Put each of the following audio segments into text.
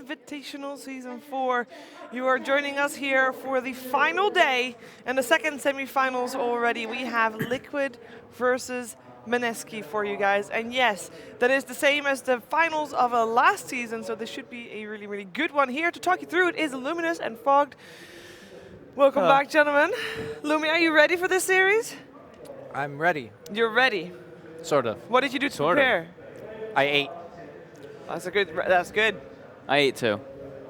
i-Invitational Season 4. You are joining us here for the final day and the second semifinals already. We have Liquid versus Mineski for you guys. And yes, that is the same as the finals of last season, so this should be a really, really good one. Here to talk you through it is Luminous and Fogged. Welcome back, gentlemen. Lumi, are you ready for this series? I'm ready. You're ready? Sort of. What did you do to prepare? I ate. That's good. I ate too.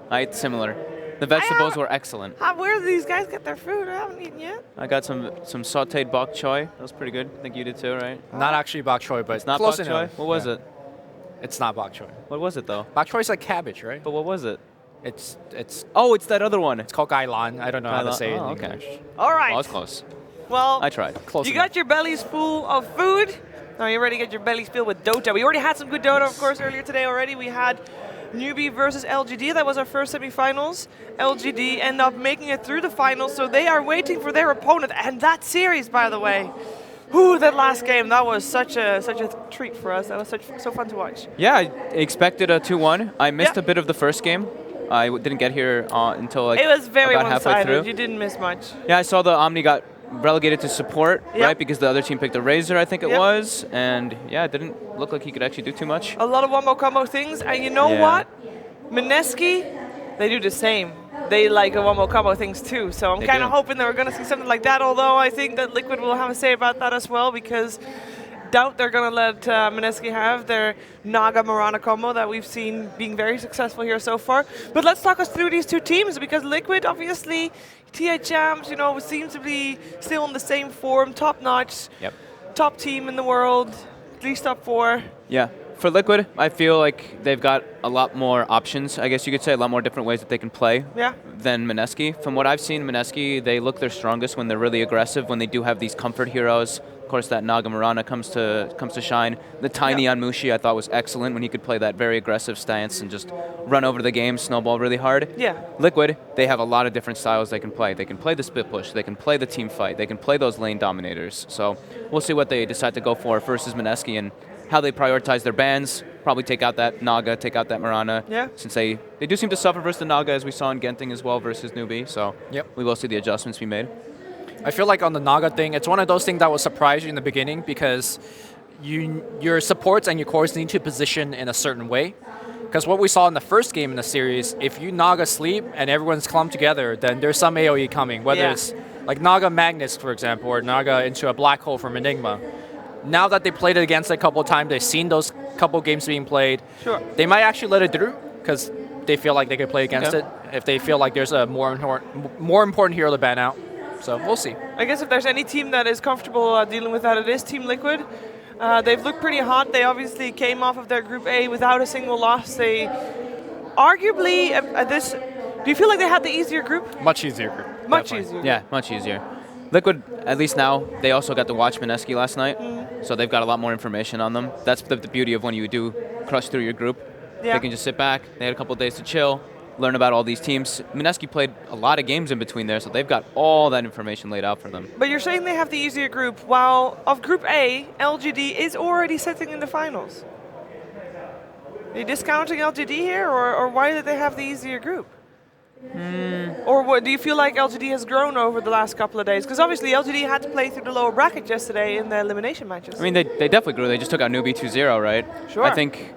I ate similar. The vegetables were excellent. Where do these guys get their food? I haven't eaten yet. I got some sautéed bok choy. That was pretty good. I think you did too, right? Not actually bok choy, but it's not close bok enough. choy. What was it? It's not bok choy. What was it though? Bok choy is like cabbage, right? But what was it? It's Oh, it's that other one. It's called gailan. I don't know how to say it in okay. English. All right. Oh, I was close. Well, I tried. Close you enough. got your bellies full of food. Now you're ready to get your bellies filled with Dota. We already had some good Dota, of course, earlier today already. We had Newbie versus LGD. That was our first semifinals. LGD end up making it through the finals, so they are waiting for their opponent. And that series, by the way, that last game, that was such a treat for us. That was so fun to watch. Yeah, I expected a 2-1. I missed a bit of the first game. I didn't get here until like it was very about halfway through. one-sided. You didn't miss much. Yeah, I saw the Omni got relegated to support, right? Because the other team picked a Razor, I think it was. And yeah, it didn't look like he could actually do too much. A lot of wombo combo things. And you know what? Mineski, they do the same. They like a wombo combo things too. So I'm kind of hoping that we're going to see something like that. Although I think that Liquid will have a say about that as well, because doubt they're going to let Mineski have their Naga Marana combo that we've seen being very successful here so far. But let's talk us through these two teams, because Liquid, obviously, TI champs, seems to be still in the same form, top notch, top team in the world, at least top 4. Yeah. For Liquid, I feel like they've got a lot more options, I guess you could say, a lot more different ways that they can play than Mineski. From what I've seen, Mineski, they look their strongest when they're really aggressive, when they do have these comfort heroes. Of course, that Naga Marana comes to shine. The tiny on Mushi I thought was excellent when he could play that very aggressive stance and just run over the game, snowball really hard. Yeah. Liquid, they have a lot of different styles they can play. They can play the split push, they can play the team fight, they can play those lane dominators. So we'll see what they decide to go for versus Mineski and how they prioritize their bans. Probably take out that Naga, take out that Marana. Yeah. Since they do seem to suffer versus the Naga, as we saw in Genting as well versus Newbie. So we will see the adjustments be made. I feel like on the Naga thing, it's one of those things that will surprise you in the beginning, because your supports and your cores need to position in a certain way. Because what we saw in the first game in the series, if you Naga sleep and everyone's clumped together, then there's some AoE coming, whether it's like Naga Magnus, for example, or Naga into a black hole from Enigma. Now that they played it against it a couple of times, they've seen those couple games being played, they might actually let it through, because they feel like they could play against it if they feel like there's a more important hero to ban out. So we'll see. I guess if there's any team that is comfortable dealing with that, it is Team Liquid. They've looked pretty hot. They obviously came off of their Group A without a single loss. They arguably, do you feel like they had the easier group? Much easier group. Much easier. Yeah, much easier. Liquid, at least now, they also got to watch Mineski last night, so they've got a lot more information on them. That's the beauty of when you do crush through your group. They can just sit back. They had a couple of days to chill, learn about all these teams. Mineski played a lot of games in between there, so they've got all that information laid out for them. But you're saying they have the easier group, while of Group A, LGD is already sitting in the finals. Are you discounting LGD here, or why did they have the easier group? Or what, do you feel like LGD has grown over the last couple of days? Because obviously LGD had to play through the lower bracket yesterday in the elimination matches. I mean, they definitely grew. They just took out Newbie 2-0, right? Sure. I think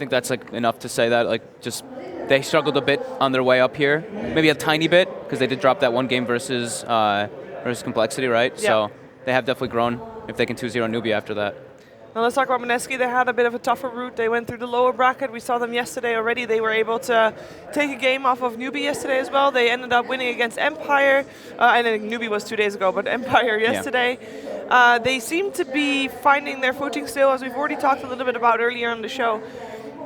that's like enough to say that. Like, just they struggled a bit on their way up here, maybe a tiny bit, because they did drop that one game versus Complexity, right? Yeah. So they have definitely grown if they can 2-0 Newbie after that. Now let's talk about Mineski. They had a bit of a tougher route. They went through the lower bracket. We saw them yesterday already. They were able to take a game off of Newbie yesterday as well. They ended up winning against Empire. I think Newbie was 2 days ago, but Empire yesterday. Yeah. They seem to be finding their footing still, as we've already talked a little bit about earlier on the show.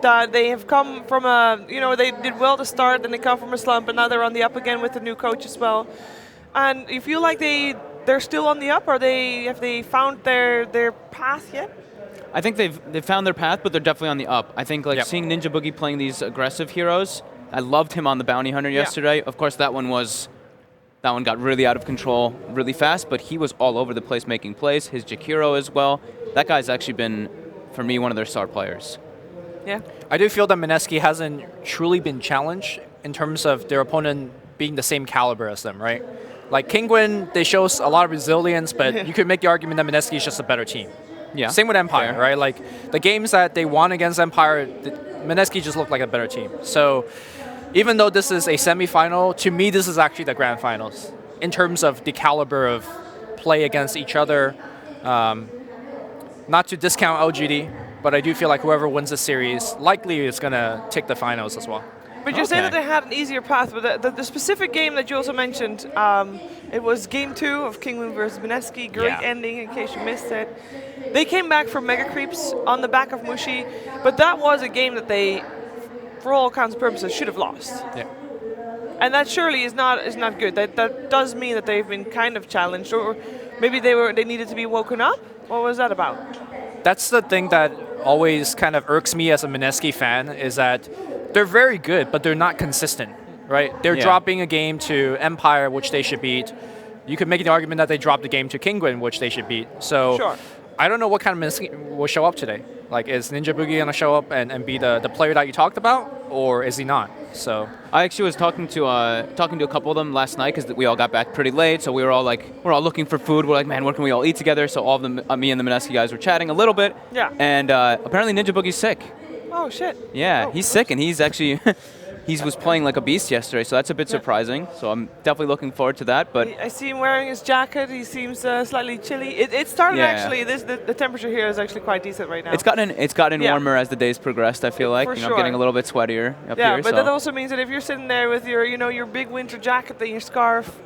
That they have come from they did well to start, then they come from a slump, and now they're on the up again with the new coach as well. And you feel like they're still on the up, or have they found their path yet? I think they've found their path, but they're definitely on the up. I think seeing Ninja Boogie playing these aggressive heroes, I loved him on the Bounty Hunter yesterday. Of course, that one got really out of control really fast, but he was all over the place making plays. His Jakiro as well. That guy's actually been, for me, one of their star players. Yeah. I do feel that Mineski hasn't truly been challenged in terms of their opponent being the same caliber as them, right? Like Kingwin, they show a lot of resilience, but you could make the argument that Mineski is just a better team. Yeah. Same with Empire, Fair. right? Like the games that they won against Empire, Mineski just looked like a better team. So even though this is a semifinal, to me this is actually the grand finals in terms of the caliber of play against each other. Not to discount LGD, but I do feel like whoever wins the series likely is going to take the finals as well. But you're saying that they had an easier path, but the specific game that you also mentioned, it was game 2 of Kingwin versus Mineski, great ending in case you missed it. They came back from Mega Creeps on the back of Mushi, but that was a game that they, for all counts and purposes, should have lost. Yeah. And that surely is not good. That does mean that they've been kind of challenged, or maybe they needed to be woken up. What was that about? That's the thing that always kind of irks me as a Mineski fan, is that they're very good, but they're not consistent, right? They're dropping a game to Empire, which they should beat. You could make the argument that they dropped the game to Kingwin, which they should beat. So I don't know what kind of Mineski will show up today. Like, is Ninja Boogie going to show up and be the player that you talked about, or is he not? So I actually was talking to a couple of them last night because we all got back pretty late. So we're all looking for food. We're like, man, what can we all eat together? So all of them, me and the Mineski guys were chatting a little bit. Yeah. And apparently Ninja Boogie's sick. Oh shit. Yeah, he's sick, and he's actually he was playing like a beast yesterday. So that's a bit surprising. So I'm definitely looking forward to that. But I see him wearing his jacket. He seems slightly chilly. It started actually. The temperature here is actually quite decent right now. It's gotten warmer as the days progressed. I feel like For I'm getting a little bit sweatier up here. Yeah, but that also means that if you're sitting there with your big winter jacket and your scarf,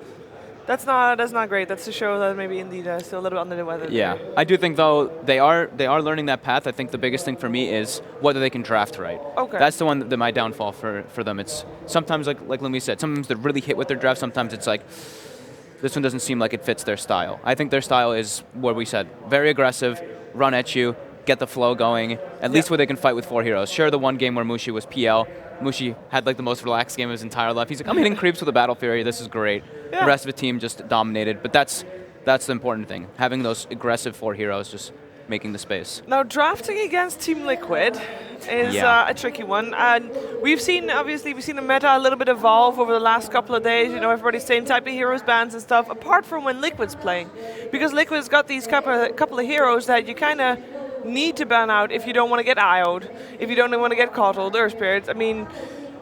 that's not great. That's to show that maybe indeed still a little bit under the weather. Yeah, I do think though they are learning that path. I think the biggest thing for me is whether they can draft right. Okay. That's the one that my downfall for them. It's sometimes like Lumi said, sometimes they're really hit with their draft. Sometimes it's like this one doesn't seem like it fits their style. I think their style is what we said, very aggressive, run at you, get the flow going. At least where they can fight with 4 heroes. Sure, the one game where Mushi was PL. Mushi had like the most relaxed game of his entire life. He's like, I'm hitting creeps with a Battle Fury. This is great. Yeah. The rest of the team just dominated. But that's the important thing. Having those aggressive 4 heroes just making the space. Now, drafting against Team Liquid is a tricky one. And we've seen the meta a little bit evolve over the last couple of days. Everybody's same type of heroes, bans and stuff, apart from when Liquid's playing. Because Liquid's got these couple of heroes that you kind of need to ban out if you don't want to get IO'd, if you don't want to get coddled, Earth Spirits. I mean,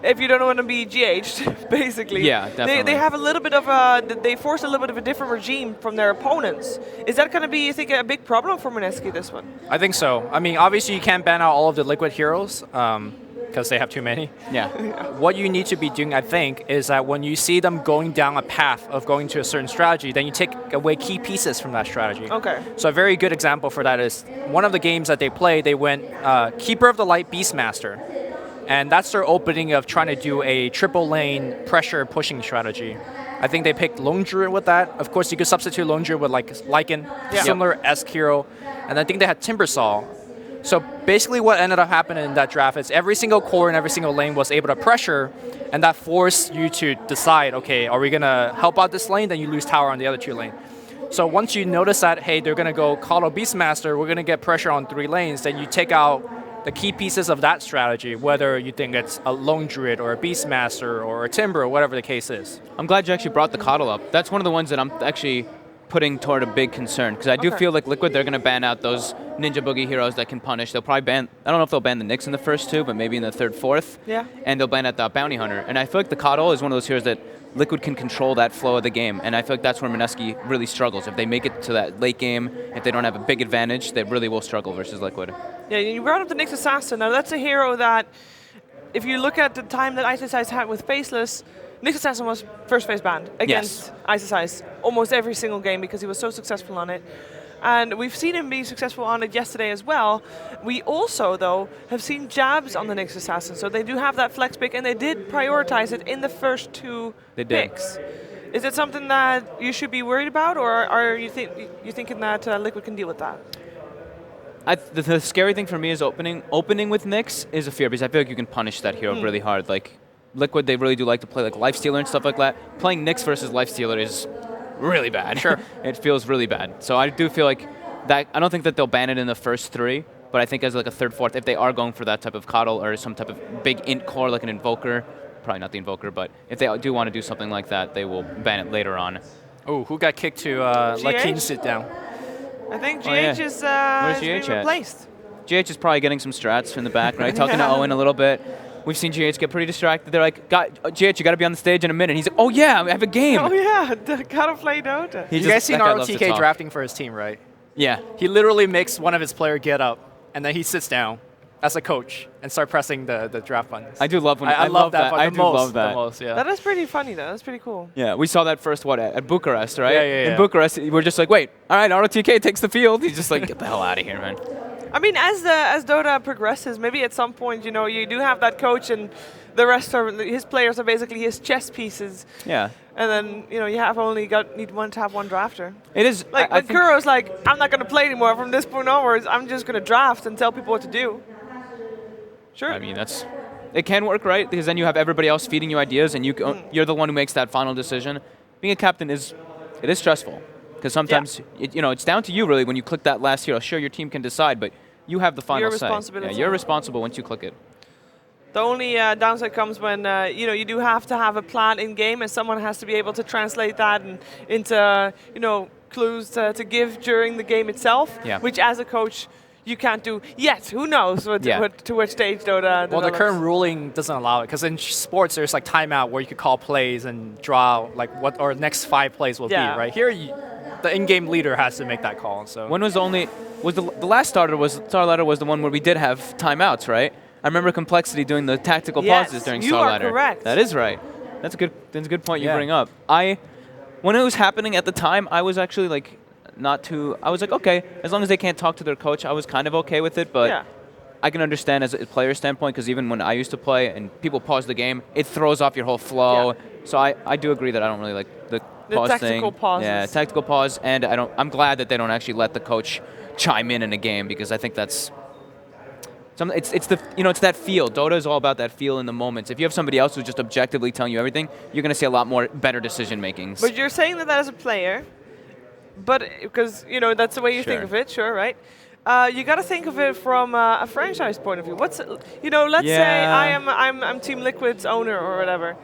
if you don't want to be GH'd, basically. Yeah, definitely. They have a little bit of they force a little bit of a different regime from their opponents. Is that going to be, you think, a big problem for Mineski, this one? I think so. I mean, obviously you can't ban out all of the Liquid heroes because they have too many. Yeah. What you need to be doing, I think, is that when you see them going down a path of going to a certain strategy, then you take away key pieces from that strategy. Okay. So a very good example for that is one of the games that they played, they went Keeper of the Light Beastmaster. And that's their opening of trying to do a triple lane pressure pushing strategy. I think they picked Lone Druid with that. Of course, you could substitute Lone Druid with like Lycan, similar-esque hero. And I think they had Timbersaw. So basically what ended up happening in that draft is every single core in every single lane was able to pressure, and that forced you to decide, okay, are we going to help out this lane? Then you lose tower on the other 2 lanes. So once you notice that, hey, they're going to go Coddle Beastmaster, we're going to get pressure on 3 lanes, then you take out the key pieces of that strategy, whether you think it's a Lone Druid or a Beastmaster or a Timber or whatever the case is. I'm glad you actually brought the Coddle up. That's one of the ones that I'm actually putting toward a big concern, because I do feel like Liquid, they're going to ban out those Ninja Boogie heroes that can punish. They'll probably ban, I don't know if they'll ban the Nyx in the first 2, but maybe in the 3rd, 4th. Yeah. And they'll ban out the Bounty Hunter. And I feel like the Coddle is one of those heroes that Liquid can control that flow of the game, and I feel like that's where Mineski really struggles. If they make it to that late game, if they don't have a big advantage, they really will struggle versus Liquid. Yeah, you brought up the Nyx Assassin. Now that's a hero that, if you look at the time that Ice Ice had with Faceless, Nyx Assassin was first phase banned against Ice Ice almost every single game because he was so successful on it. And we've seen him be successful on it yesterday as well. We also, though, have seen jabs on the Nyx Assassin. So they do have that flex pick, and they did prioritize it in the first 2 picks. Is it something that you should be worried about, or are you thinking that Liquid can deal with that? The scary thing for me is opening with Nyx is a fear, because I feel like you can punish that hero really hard. Like Liquid, they really do like to play like Lifestealer and stuff like that. Playing Nyx versus Lifestealer is really bad. Sure. It feels really bad. So I do feel like that. I don't think that they'll ban it in the first 3, but But I think as like a third, fourth, if they are going for that type of coddle or some type of big int core like an Invoker, probably not the Invoker, but if they do want to do something like that, they will ban it later on. Oh, who got kicked to let Keen sit down? I think GH is being replaced. GH is probably getting some strats in the back, right? Talking to Owen a little bit. We've seen GH get pretty distracted. They're like, GH, you got to be on the stage in a minute. He's like, oh yeah, I have a game. Oh yeah, gotta play Dota. You guys seen ROTK drafting for his team, right? Yeah. He literally makes one of his players get up, and then he sits down as a coach and start pressing the draft buttons. I do love when I love that. I do love that. The most, yeah. That is pretty funny though. That's pretty cool. Yeah, we saw that first at Bucharest, right? Yeah. In Bucharest, we're just like, wait, all right, ROTK takes the field. He's just like, get the hell out of here, man. I mean, as Dota progresses, maybe at some point, you know, you do have that coach, and the rest are his players are basically his chess pieces. Yeah. And then, you know, you have need one to have one drafter. It is like I think Kuro's like, I'm not going to play anymore from this point onwards. I'm just going to draft and tell people what to do. Sure. I mean, it can work, right? Because then you have everybody else feeding you ideas, and you're the one who makes that final decision. Being a captain is stressful, because sometimes it's down to you really when you click that last hero. Sure, your team can decide, but you have the final say. Yeah, you're responsible once you click it. The only downside comes when you do have to have a plan in game, and someone has to be able to translate that into clues to give during the game itself. Yeah. Which as a coach you can't do yet. Who knows to which stage Dota develops. Well, the current ruling doesn't allow it, because in sports there's like timeout where you could call plays and draw like what our next 5 plays will be. Right here, the in-game leader has to make that call. So when the last StarLadder was the one where we did have timeouts, right? I remember Complexity doing the tactical pauses during StarLadder. You are correct. That is right. That's a good point you bring up. When it was happening at the time, I was actually like I was like, okay, as long as they can't talk to their coach, I was kind of okay with it, but I can understand as a player standpoint, because even when I used to play and people pause the game, it throws off your whole flow. Yeah. So I do agree that I don't really like the pause tactical thing. Pauses. Yeah, tactical pause, and I'm glad that they don't actually let the coach chime in a game, because I think that's it's that feel. Dota is all about that feel in the moments. If you have somebody else who's just objectively telling you everything, you're going to see a lot more better decision makings. But you're saying that as a player, but because that's the way you think of it, sure, right? You got to think of it from a franchise point of view. Let's say I'm Team Liquid's owner or whatever.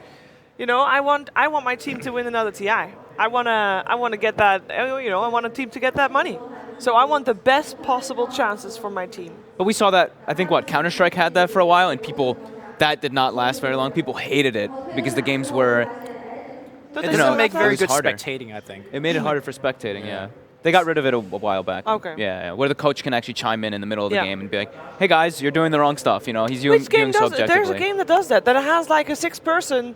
I want my team to win another TI. I want to get that. I want a team to get that money. So I want the best possible chances for my team. But we saw that. I think Counter-Strike had that for a while, and that did not last very long. People hated it because the games were. It doesn't make very good spectating, I think. It made it harder for spectating, yeah. They got rid of it a while back. Okay. Yeah, where the coach can actually chime in the middle of the game and be like, hey guys, you're doing the wrong stuff. He's doing so objectively. There's a game that does that has like a 6-person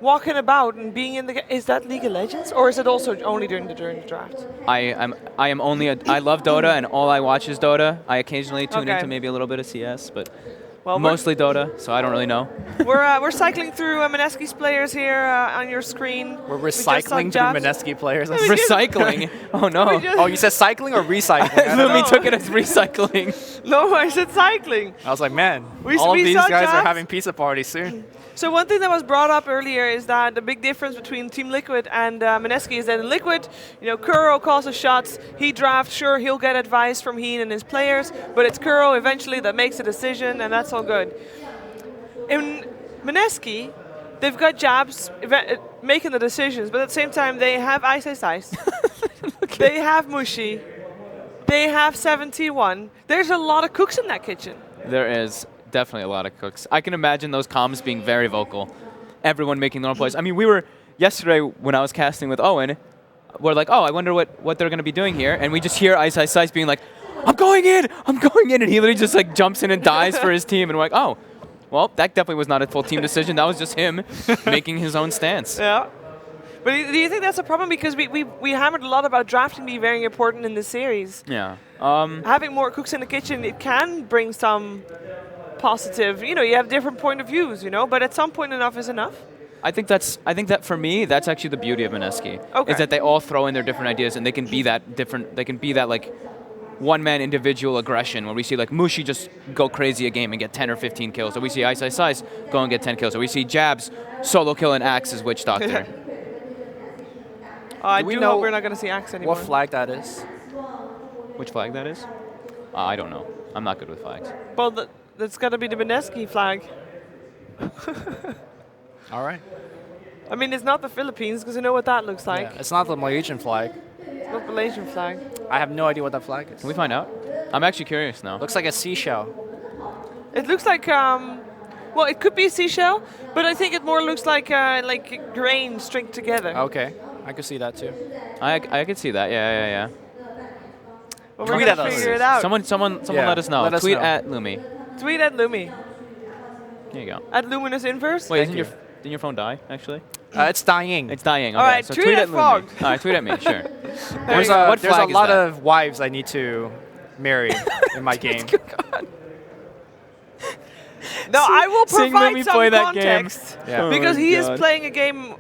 walking about and being in the game. Is that League of Legends, or is it also only during the draft? I love Dota, and all I watch is Dota. I occasionally tune into maybe a little bit of CS, but mostly Dota, so I don't really know. We're cycling through Mineski's players here on your screen. We're recycling through Mineski players. Recycling? Oh no. Oh, you said cycling or recycling? Lumi took it as recycling. No, I said cycling. I was like, man, all of these guys are having pizza parties soon. So one thing that was brought up earlier is that the big difference between Team Liquid and Mineski is that in Liquid, Kuro calls the shots, he drafts, sure, he'll get advice from Heen and his players, but it's Kuro eventually that makes a decision, and that's all good. In Mineski, they've got Jabs making the decisions, but at the same time, they have i-Invitational, they have Mushi, they have 71. There's a lot of cooks in that kitchen. There is. Definitely a lot of cooks. I can imagine those comms being very vocal. Everyone making their own plays. I mean, we were yesterday when I was casting with Owen, we're like, oh, I wonder what they're going to be doing here. And we just hear i-Invitational being like, I'm going in. And he literally just like jumps in and dies for his team. And we're like, oh, well, that definitely was not a full team decision. That was just him making his own stance. Yeah. But do you think that's a problem? Because we hammered a lot about drafting being very important in this series. Yeah. Having more cooks in the kitchen, it can bring some positive, you have different point of views, but at some point enough is enough. I think that for me, that's actually the beauty of Mineski. Okay. Is that they all throw in their different ideas, and they can be that different. They can be that like one-man individual aggression, where we see like Mushi just go crazy a game and get 10 or 15 kills, or we see i-Invitational go and get 10 kills, or we see Jabs solo kill an Axe as Witch Doctor. I do hope we're not going to see Axe anymore. What flag that is? Which flag that is? I don't know. I'm not good with flags. Well, that's got to be the Mineski flag. All right. I mean, it's not the Philippines, because you know what that looks like. Yeah, it's not the Malaysian flag. It's not the Malaysian flag. I have no idea what that flag is. Can we find out? I'm actually curious now. Looks like a seashell. It looks like, well, it could be a seashell, but I think it more looks like grain stringed together. Okay, I could see that too. I could see that. Yeah. Well, we're going to figure it out. Someone let us know. Let us Tweet know. at Lumi. Tweet at Lumi. There you go. At Luminous Inverse. Wait, Thank didn't your phone die, actually? It's dying. It's dying. All Okay, right, so tweet at Lumi. Fog. All right, tweet at me, sure. There's you go. What a flag is lot that? of wives I need to marry in my game. No, I will Seeing provide Lumi some play that game. context. Yeah. Because Oh he my is God. playing a game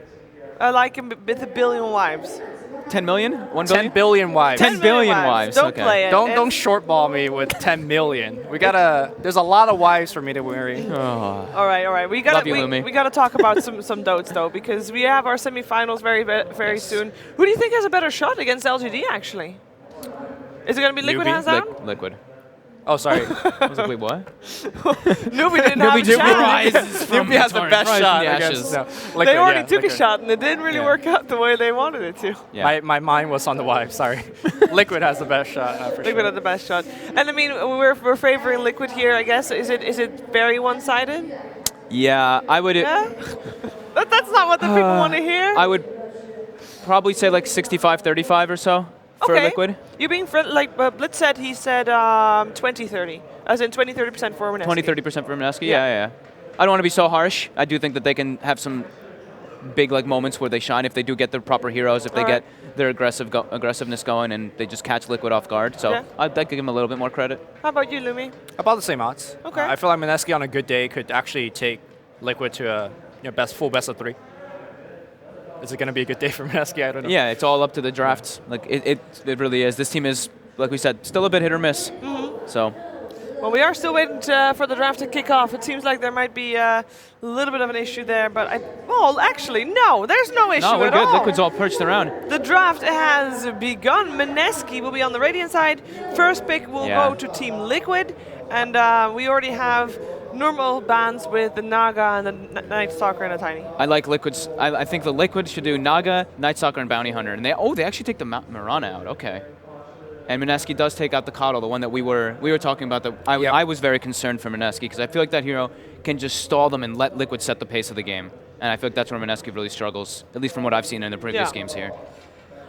like him with a billion wives. 10 million? 1 10 billion? billion wives. 10 billion wives. Don't Okay. play it. Don't shortball me with 10 million. We gotta. There's a lot of wives for me to marry. Oh. All right. We Love you, gotta Lumi. we gotta talk about some dotes though, because we have our semifinals very soon. Who do you think has a better shot against LGD actually? Is it gonna be Liquid Newbie? hands down? Liquid. Oh, sorry. I was like, wait, what? Newbie didn't have a Newbie shot. rises from Newbie has the torn- best rise from shot the against. ashes. No, They already took a Liquid. shot and it didn't really Yeah. work out the way they wanted it to. Yeah. My mind was on the wife. Sorry. Liquid has the best shot for Liquid sure. had the best shot. And I mean, we're favoring Liquid here, I guess. Is it very one-sided? Yeah, I would. Yeah? That's not what the people want to hear. I would probably say like 65-35 or so for okay. Liquid. You being like Blitz said, he said 20-30. As in 20-30% for Mineski. 20-30% for Mineski? Yeah. Yeah. I don't want to be so harsh. I do think that they can have some big like moments where they shine if they do get the proper heroes, if they get their aggressiveness going and they just catch Liquid off guard. So Yeah. I'd like to give them a little bit more credit. How about you, Lumi? About the same odds. Okay. I feel like Mineski on a good day could actually take Liquid to a full best of 3. Is it going to be a good day for Mineski? I don't know. Yeah, it's all up to the drafts. Like it really is. This team is, like we said, still a bit hit or miss. So. Well, we are still waiting for the draft to kick off. It seems like there might be a little bit of an issue there, but actually, no, there's no issue No, we're at good. all. Liquid's all perched around. The draft has begun. Mineski will be on the Radiant side. First pick will go to Team Liquid, and we already have normal bans with the Naga and the Night Stalker and a Tiny. I like Liquid's. I think the Liquid should do Naga, Night Stalker, and Bounty Hunter, and they actually take the Mirana out. Okay. And Mineski does take out the Coddle, the one that we were talking about. I was very concerned for Mineski because I feel like that hero can just stall them and let Liquid set the pace of the game. And I feel like that's where Mineski really struggles, at least from what I've seen in the previous games here.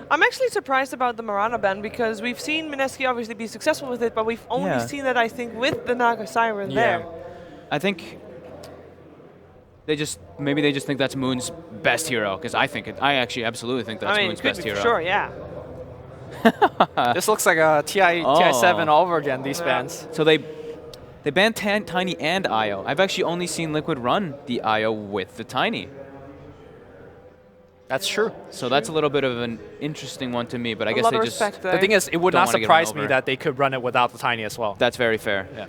I'm actually surprised about the Mirana ban because we've seen Mineski obviously be successful with it, but we've only seen that, I think, with the Naga Siren there. I think maybe they just think that's Moon's best hero because I actually absolutely think that's Moon's best hero. Sure, yeah. This looks like a TI7 all over again, these bans. So they banned Tiny and IO. I've actually only seen Liquid run the IO with the Tiny. That's true. So that's a little bit of an interesting one to me, but I guess they just... The thing is, it would not surprise me that they could run it without the Tiny as well. That's very fair. Yeah.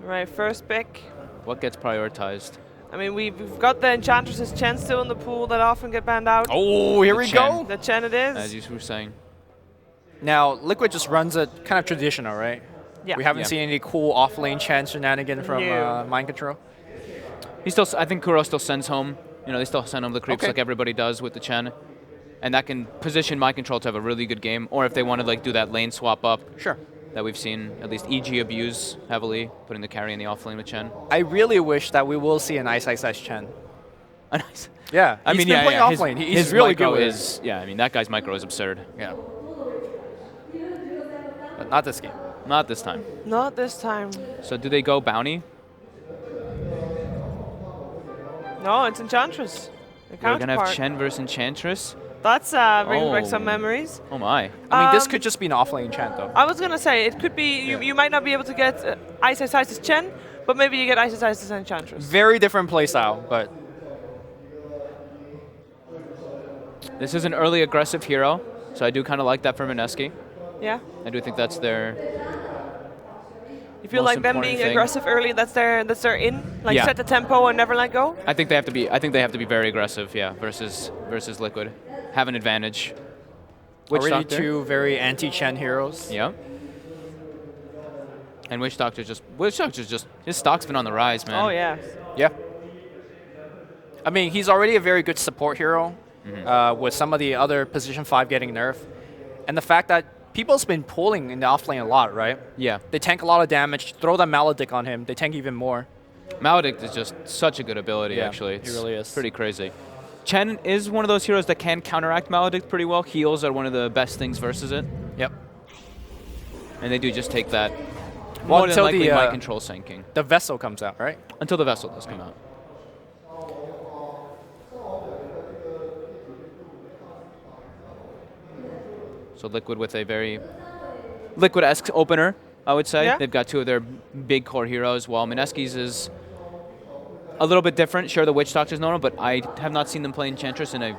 Right, first pick. What gets prioritized? I mean, we've got the Enchantress's Chen still in the pool that often get banned out. Oh, here we go. The Chen it is. As you were saying. Now, Liquid just runs it kind of traditional, right? Yeah. We haven't seen any cool off-lane Chen shenanigan from Mind Control. I think Kuro still sends home. They still send home the creeps like everybody does with the Chen. And that can position Mind Control to have a really good game. Or if they want to do that lane swap up. Sure. That we've seen at least EG abuse heavily, putting the carry in the off lane with Chen. I really wish that we will see an Ice Chen. Nice. Yeah, I mean, been playing off lane. He's really good with his. Yeah, I mean that guy's micro is absurd. Yeah. But not this game. Not this time. Not this time. So do they go bounty? No, it's Enchantress. We're gonna have Chen versus Enchantress. That's bringing back some memories. Oh my. I mean, this could just be an off-lane Chen, though. I was going to say, it could be, you might not be able to get Ice Chen, but maybe you get Ice Enchantress. Very different playstyle, but... This is an early aggressive hero, so I do kind of like that for Mineski. Yeah. I do think that's their... You feel like them being aggressive early, that's their in? Like set the tempo and never let go? I think they have to be very aggressive, versus Liquid. Have an advantage. Witch Already Doctor. 2 very anti-Chen heroes. Yeah. And Witch Doctor's just his stock's been on the rise, man. Oh, yeah. Yeah. I mean, he's already a very good support hero with some of the other position 5 getting nerfed. And the fact that people's been pulling in the offlane a lot, right? Yeah. They tank a lot of damage, throw that Maledict on him, they tank even more. Maledict is just such a good ability, actually. He really is. Pretty crazy. Chen is one of those heroes that can counteract Maledict pretty well. Heals are one of the best things versus it. Yep. And they do just take that. Well, More than until likely the, mind control sinking. The Vessel comes out, right? Until the Vessel does come out. So Liquid with a very Liquid-esque opener, I would say. Yeah. They've got 2 of their big core heroes, while Mineski's is a little bit different. Sure, the Witch Doctor's known, but I have not seen them play Enchantress in a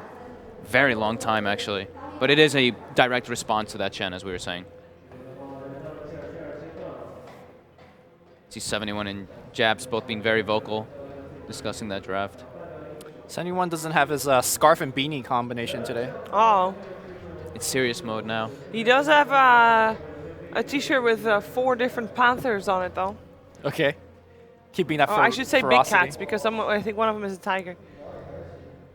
very long time, actually. But it is a direct response to that Chen, as we were saying. See 71 and Jabs both being very vocal, discussing that draft. 71 doesn't have his scarf and beanie combination today. Oh. It's serious mode now. He does have a t-shirt with 4 different panthers on it, though. Okay. Keeping that I should say ferocity. big cats, because I think one of them is a tiger.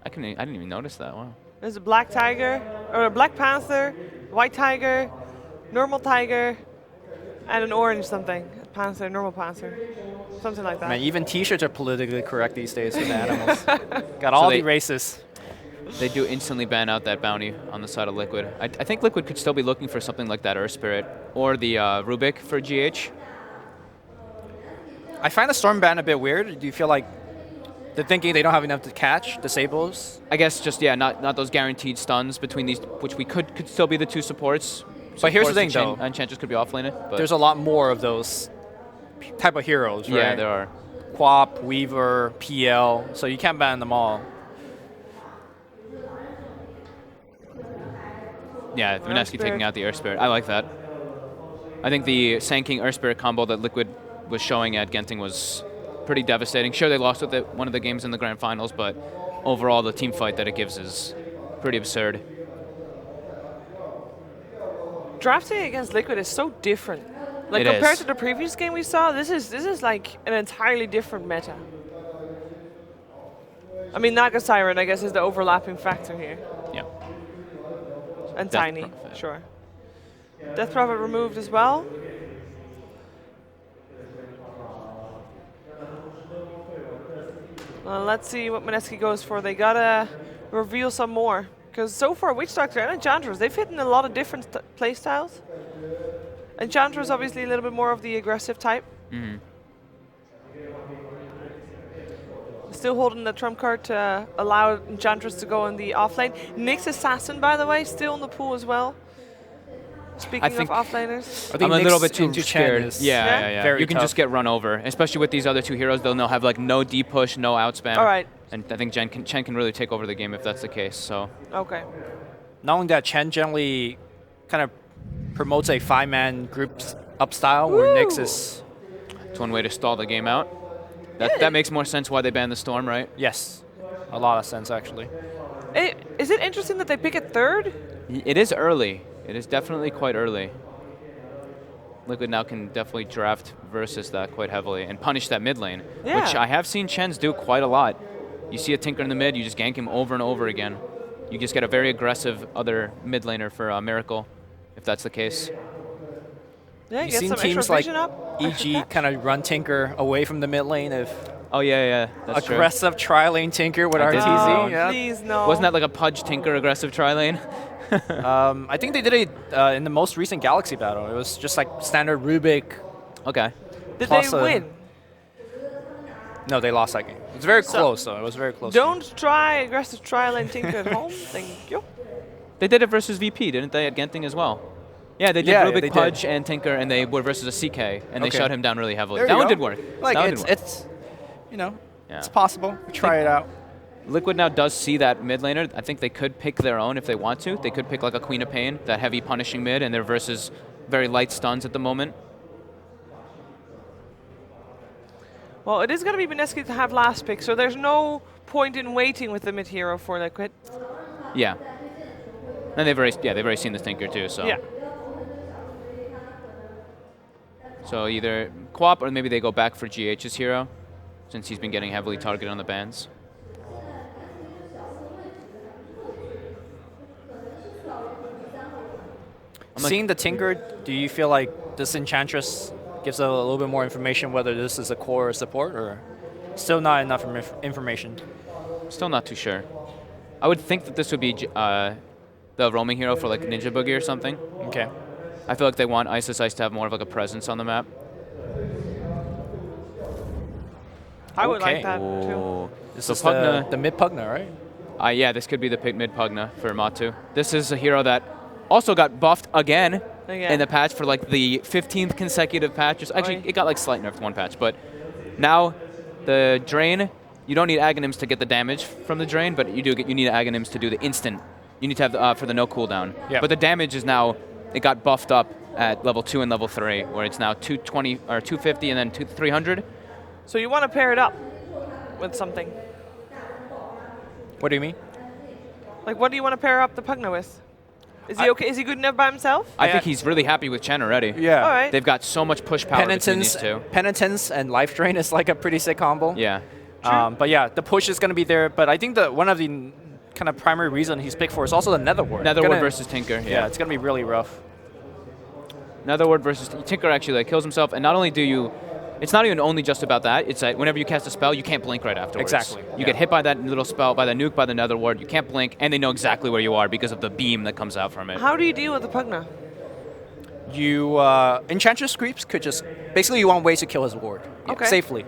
I didn't even notice that. Wow. There's a black tiger, or a black panther, white tiger, normal tiger, and an orange something. Panther, normal panther. Something like that. Man, even t-shirts are politically correct these days with the animals. Got all the races. They do instantly ban out that bounty on the side of Liquid. I think Liquid could still be looking for something like that Earth Spirit or the Rubik for GH. I find the Storm ban a bit weird. Do you feel like they're thinking they don't have enough to catch disables? I guess just, yeah, not those guaranteed stuns between these, which we could still be the 2 supports. But here's the thing, though. Enchantress could be offlaning. But there's a lot more of those type of heroes, right? Yeah, there are. Quap, Weaver, PL, so you can't ban them all. Yeah, Mineski taking out the Earth Spirit. I like that. I think the Sand King Earth Spirit combo that Liquid was showing at Genting was pretty devastating. Sure, they lost with it one of the games in the Grand Finals, but overall the team fight that it gives is pretty absurd. Drafting against Liquid is so different. Like, It compared is. to the previous game we saw, this is like an entirely different meta. I mean, Naga Siren, I guess, is the overlapping factor here. Yeah. And Death Tiny, Prophet. sure. Death Prophet removed as well. Let's see what Mineski goes for. They gotta reveal some more. Because so far, Witch Doctor and Enchantress, they've hit in a lot of different playstyles. Enchantress, obviously, a little bit more of the aggressive type. Mm-hmm. Still holding the trump card to allow Enchantress to go in the offlane. Nyx Assassin, by the way, still in the pool as well. Speaking of offlaners. I'm a little bit too scared. Yeah? You can just get run over, especially with these other 2 heroes. They'll now have like no deep push, no outspam. All right. And I think Chen can really take over the game if that's the case. So. Okay. Not only that, Chen generally kind of promotes a 5-man group up style where Nyx is. It's one way to stall the game out. That makes more sense why they banned the Storm, right? Yes. A lot of sense, actually. Is it interesting that they pick it 3rd? It is early. It is definitely quite early. Liquid now can definitely draft versus that quite heavily and punish that mid lane, which I have seen Chen's do quite a lot. You see a Tinker in the mid, you just gank him over and over again. You just get a very aggressive other mid laner for Miracle, if that's the case. Yeah, You've get seen some teams extra like vision up. EG kind of run Tinker away from the mid lane if Oh yeah, that's aggressive tri-lane Tinker with I did RTZ. know. Yeah. Please, no. Wasn't that like a Pudge Tinker aggressive tri-lane? I think they did it in the most recent Galaxy battle. It was just like standard Rubik. Okay. Did they plus win? No, they lost that game. It was very close, though. It was very close. Don't try aggressive tri-lane Tinker at home. Thank you. They did it versus VP, didn't they, at Genting as well? Yeah, they did Rubik, they Pudge, and Tinker, and they were versus a CK, and they shut him down really heavily. There That you one go. did work. Like, that one did work. it's, you know, it's possible. Try it out. Liquid now does see that mid laner. I think they could pick their own if they want to. They could pick like a Queen of Pain, that heavy punishing mid, and they're versus very light stuns at the moment. Well, it is going to be Mineski to have last pick, so there's no point in waiting with the mid hero for Liquid. Yeah. And they've already seen the Tinker too. So Yeah. So either Quap or maybe they go back for GH's hero, since he's been getting heavily targeted on the bans. Seeing the Tinker, do you feel like this Enchantress gives a little bit more information whether this is a core or support, or still not enough information? Still not too sure. I would think that this would be the roaming hero for like Ninja Boogie or something. Okay. I feel like they want Ice to have more of like a presence on the map. I would like Okay. that too. This So is Pugna. the mid Pugna, right? Yeah, this could be the mid Pugna for Matu. This is a hero that also got buffed again in the patch for like the 15th consecutive patch. Actually, it got like slight nerfed one patch, but now the Drain, you don't need Aghanims to get the damage from the Drain, but you need Aghanims to do the instant. You need to have for the no cooldown. Yep. But the damage is now, it got buffed up at level 2 and level 3, where it's now 220 or 250 and then 300. So you want to pair it up with something. What do you mean? Like, what do you want to pair up the Pugna with? Is he okay? Is he good enough by himself? I think he's really happy with Chen already. Yeah. All right. They've got so much push power between these two. Penitence and Life Drain is like a pretty sick combo. Yeah. But yeah, the push is going to be there. But I think that one of the kind of primary reason he's picked for is also the Nether Ward. Nether Ward versus Tinker. Yeah, it's going to be really rough. Nether Ward versus Tinker actually like kills himself, and not only do you, it's not even only just about that. It's that whenever you cast a spell, you can't blink right afterwards. Exactly. You get hit by that little spell, by the nuke, by the Nether Ward. You can't blink, and they know exactly where you are because of the beam that comes out from it. How do you deal with the Pugna? You Enchantress creeps could just basically you want ways to kill his ward safely.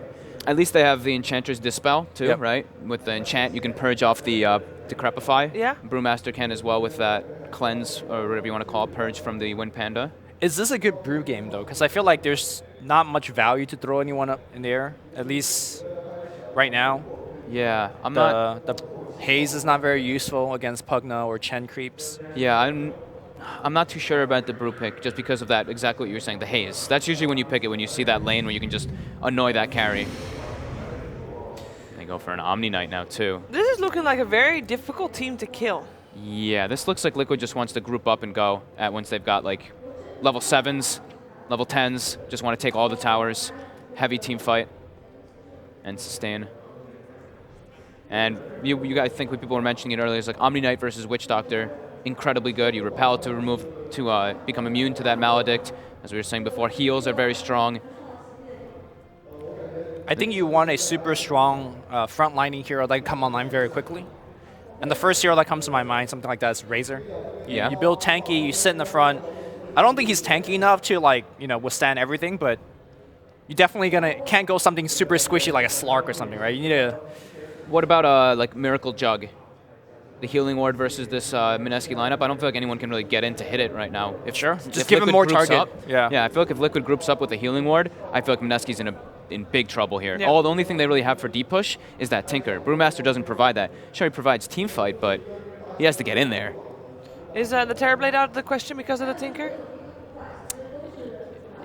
At least they have the Enchantress Dispel too, Yep. right? With the enchant, you can purge off the Decrepify. Yeah. Brewmaster can as well with that cleanse or whatever you want to call it, purge from the Wind Panda. Is this a good brew game though? Because I feel like there's not much value to throw anyone up in the air, at least right now. Yeah, The haze is not very useful against Pugna or Chen creeps. Yeah, I'm not too sure about the brew pick just because of that, exactly what you were saying, the haze. That's usually when you pick it, when you see that lane where you can just annoy that carry. They go for an Omni Knight now too. This is looking like a very difficult team to kill. Yeah, this looks like Liquid just wants to group up and go at once they've got like level 7s, level 10s, just want to take all the towers, heavy team fight, and sustain. And you guys think what people were mentioning it earlier is like Omni Knight versus Witch Doctor, incredibly good. You repel to become immune to that Maledict. As we were saying before, heals are very strong. I think you want a super strong front-lining hero that can come online very quickly. And the first hero that comes to my mind, something like that, is Razor. You build tanky, you sit in the front. I don't think he's tanky enough to withstand everything, but you definitely can't go something super squishy like a Slark or something, right? You need to. What about like Miracle Jug? The healing ward versus this Mineski lineup. I don't feel like anyone can really get in to hit it right now. Just give him more target. Yeah, I feel like if Liquid groups up with the healing ward, I feel like Mineski's in big trouble here. Yeah. The only thing they really have for deep push is that Tinker. Brewmaster doesn't provide that. Sure, he provides team fight, but he has to get in there. Is the Terrorblade out of the question because of the Tinker?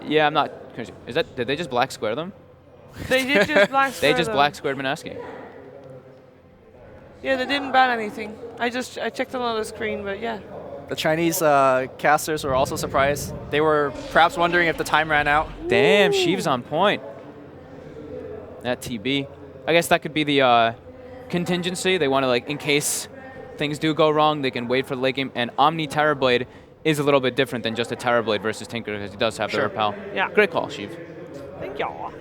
Yeah, I'm not. Did they just black square them? They did just black square They just them. black squared Mineski. Yeah, they didn't ban anything. I checked on the screen, but yeah. The Chinese casters were also surprised. They were perhaps wondering if the time ran out. Damn, Sheev's on point. That TB. I guess that could be the contingency. They want to, like, in case things do go wrong, they can wait for the late game. And Omni Terrorblade is a little bit different than just a Terrorblade versus Tinker because he does have the repel. Yeah. Great call, Sheev. Thank y'all.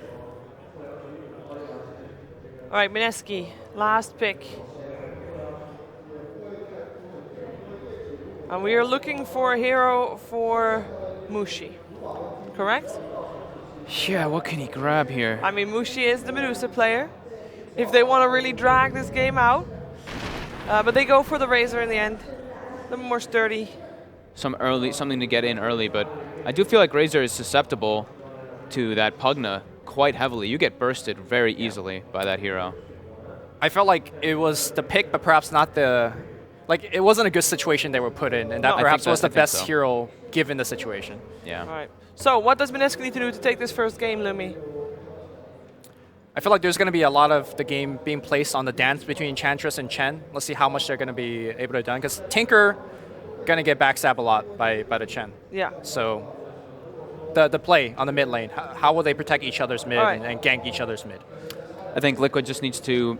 All right, Mineski, last pick. And we are looking for a hero for Mushi, correct? Yeah, what can he grab here? I mean, Mushi is the Medusa player. If they want to really drag this game out, but they go for the Razor in the end. A little more sturdy. Something to get in early, but I do feel like Razor is susceptible to that Pugna quite heavily. You get bursted very easily by that hero. I felt like it was the pick, but perhaps not the. Like, it wasn't a good situation they were put in, and that perhaps was the best hero given the situation. Yeah. All right. So what does Mineski need to do to take this first game, Lumi? I feel like there's going to be a lot of the game being placed on the dance between Enchantress and Chen. Let's see how much they're going to be able to do. Because Tinker going to get backstabbed a lot by the Chen. Yeah. So the play on the mid lane, how will they protect each other's mid and gank each other's mid? I think Liquid just needs to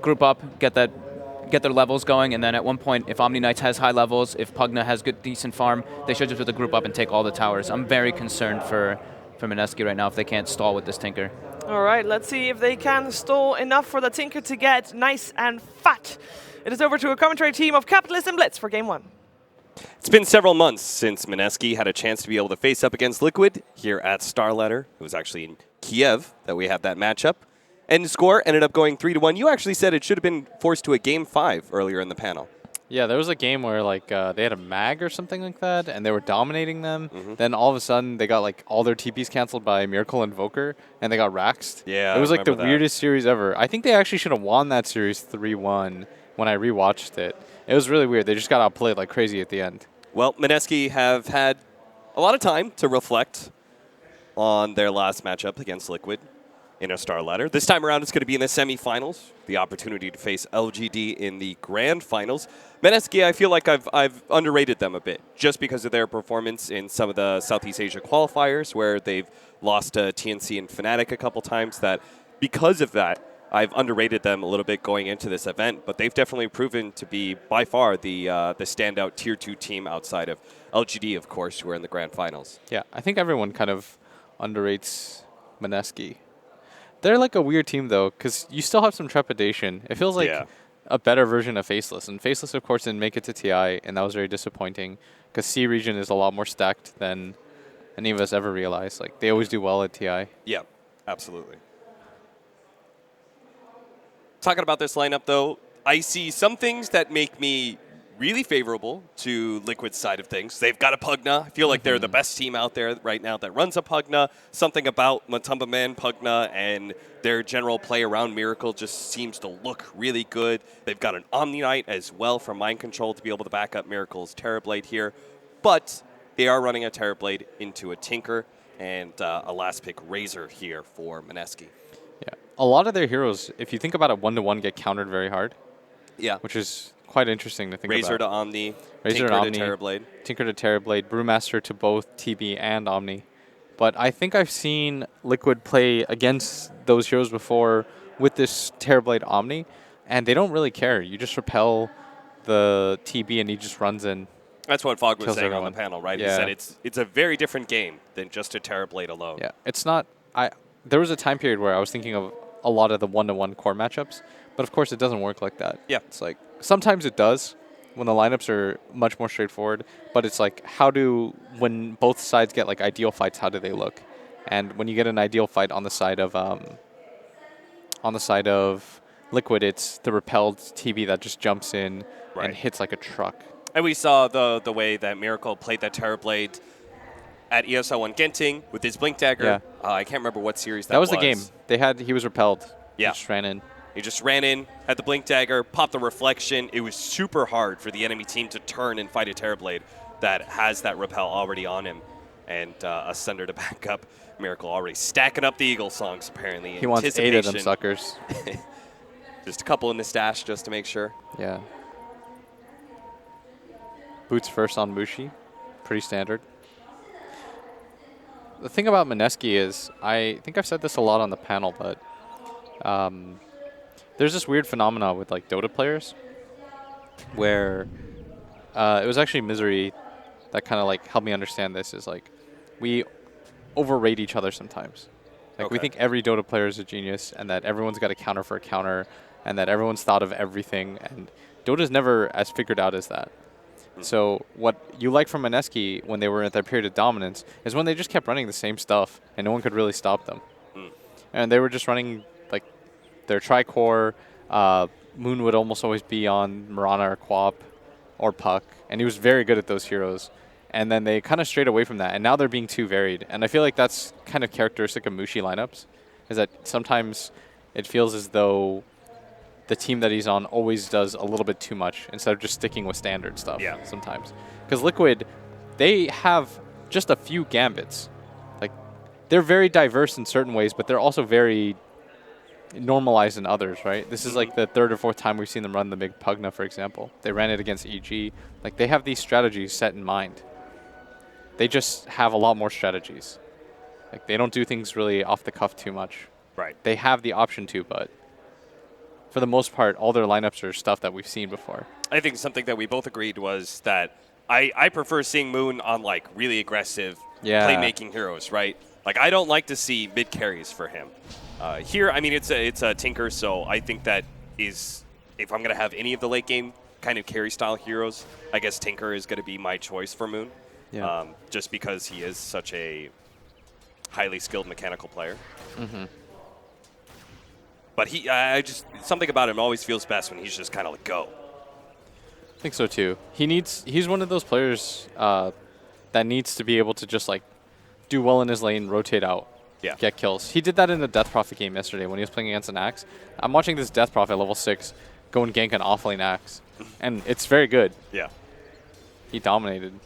group up, get their levels going, and then at one point, if Omni Knights has high levels, if Pugna has decent farm, they should just have to group up and take all the towers. I'm very concerned for Mineski right now if they can't stall with this Tinker. All right, let's see if they can stall enough for the Tinker to get nice and fat. It is over to a commentary team of Capitalist and Blitz for game 1. It's been several months since Mineski had a chance to be able to face up against Liquid here at StarLadder. It was actually in Kiev that we had that matchup. And the score ended up going 3-1. You actually said it should have been forced to a game 5 earlier in the panel. Yeah, there was a game where like they had a mag or something like that, and they were dominating them. Then all of a sudden, they got like all their TPs canceled by Miracle Invoker, and they got raxed. Yeah, it was like the that. weirdest series ever. I think they actually should have won that series 3-1 when I rewatched it. It was really weird. They just got outplayed like crazy at the end. Well, Mineski have had a lot of time to reflect on their last matchup against Liquid in a StarLadder. This time around, it's going to be in the semifinals, the opportunity to face LGD in the grand finals. Mineski, I feel like I've underrated them a bit, just because of their performance in some of the Southeast Asia qualifiers, where they've lost to TNC and Fnatic a couple times. That because of that, I've underrated them a little bit going into this event, but they've definitely proven to be by far the standout Tier 2 team outside of LGD, of course, who are in the grand finals. Yeah, I think everyone kind of underrates Mineski. They're like a weird team, though, because you still have some trepidation. It feels like a better version of Faceless. And Faceless, of course, didn't make it to TI, and that was very disappointing, because C region is a lot more stacked than any of us ever realized. Like, they always do well at TI. Yeah, absolutely. Talking about this lineup, though, I see some things that make me really favorable to Liquid's side of things. They've got a Pugna. I feel like they're the best team out there right now that runs a Pugna. Something about Matumba Man, Pugna, and their general play around Miracle just seems to look really good. They've got an Omni Knight as well from Mind Control to be able to back up Miracle's Terrorblade here. But they are running a Terrorblade into a Tinker and a last pick Razor here for Mineski. Yeah, a lot of their heroes, if you think about it, 1-to-1 get countered very hard. Yeah. Which is quite interesting to think Razor about. to Omni, Razor Tinker to to Terrorblade. Tinker to Terrorblade, Brewmaster to both TB and Omni. But I think I've seen Liquid play against those heroes before with this Terrorblade Omni, and they don't really care. You just repel the TB and he just runs in. That's what Fog was saying everyone on the panel, right? Yeah. He said it's a very different game than just a Terrorblade alone. Yeah, it's not. There was a time period where I was thinking of a lot of the 1-to-1 core matchups, but of course it doesn't work like that. Yeah. It's like sometimes it does when the lineups are much more straightforward, but it's like when both sides get like ideal fights, how do they look? And when you get an ideal fight on the side of Liquid, it's the repelled TB that just jumps in and hits like a truck. And we saw the way that Miracle played that Terrorblade at ESL 1 Genting with his Blink Dagger. Yeah. I can't remember what series that was. That was the game. He was repelled. Yeah. He just ran in. He just ran in, had the Blink Dagger, popped the Reflection. It was super hard for the enemy team to turn and fight a Terrorblade that has that repel already on him. And a Sunder to back up. Miracle already stacking up the Eagle songs, apparently. He wants 8 of them suckers. Just a couple in the stash just to make sure. Yeah. Boots first on Mushi. Pretty standard. The thing about Mineski is, I think I've said this a lot on the panel, but there's this weird phenomena with like Dota players where it was actually Misery that kind of like helped me understand this, is like we overrate each other sometimes. Like we think every Dota player is a genius and that everyone's got a counter for a counter and that everyone's thought of everything, and Dota's never as figured out as that. So what you like from Mineski when they were at their period of dominance is when they just kept running the same stuff and no one could really stop them. And they were just running like their Tricore. Moon would almost always be on Mirana or Quap or Puck, and he was very good at those heroes. And then they kind of strayed away from that, and now they're being too varied. And I feel like that's kind of characteristic of Mushi lineups, is that sometimes it feels as though the team that he's on always does a little bit too much instead of just sticking with standard stuff sometimes. Because Liquid, they have just a few gambits. Like, they're very diverse in certain ways, but they're also very normalized in others, right? This is like the third or fourth time we've seen them run the big Pugna, for example. They ran it against EG. Like, they have these strategies set in mind. They just have a lot more strategies. Like, they don't do things really off the cuff too much. Right. They have the option to, but for the most part, all their lineups are stuff that we've seen before. I think something that we both agreed was that I prefer seeing Moon on, like, really aggressive playmaking heroes, right? Like, I don't like to see mid carries for him. Here, I mean, it's a Tinker, so I think that is, if I'm going to have any of the late game kind of carry style heroes, I guess Tinker is going to be my choice for Moon. Yeah. Just because he is such a highly skilled mechanical player. But something about him always feels best when he's just kind of like, go. I think so too. He's one of those players that needs to be able to just like do well in his lane, rotate out, get kills. He did that in the Death Prophet game yesterday when he was playing against an Axe. I'm watching this Death Prophet level 6 go and gank an offlane Axe, and it's very good. Yeah. He dominated.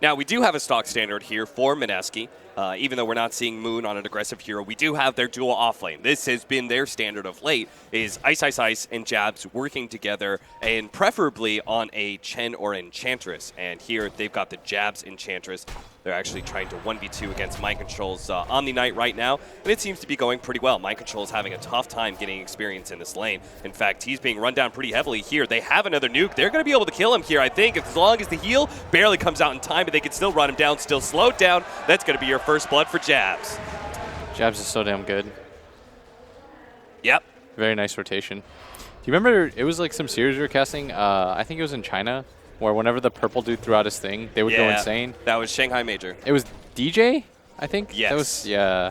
Now, we do have a stock standard here for Mineski. Even though we're not seeing Moon on an aggressive hero, we do have their dual offlane. This has been their standard of late, is Ice, Ice, Ice and Jabs working together, and preferably on a Chen or Enchantress. And here, they've got the Jabs Enchantress. They're actually trying to 1v2 against Mind Control's Omni Knight right now, and it seems to be going pretty well. Mind Control is having a tough time getting experience in this lane. In fact, he's being run down pretty heavily here. They have another nuke. They're going to be able to kill him here, I think, as long as the heal barely comes out in time, but they can still run him down, still slowed down. That's going to be your first blood for Jabs. Jabs is so damn good. Yep. Very nice rotation. Do you remember, it was like some series we were casting, I think it was in China, where whenever the purple dude threw out his thing, they would go insane. That was Shanghai Major. It was DJ, I think? Yes. That was, yeah.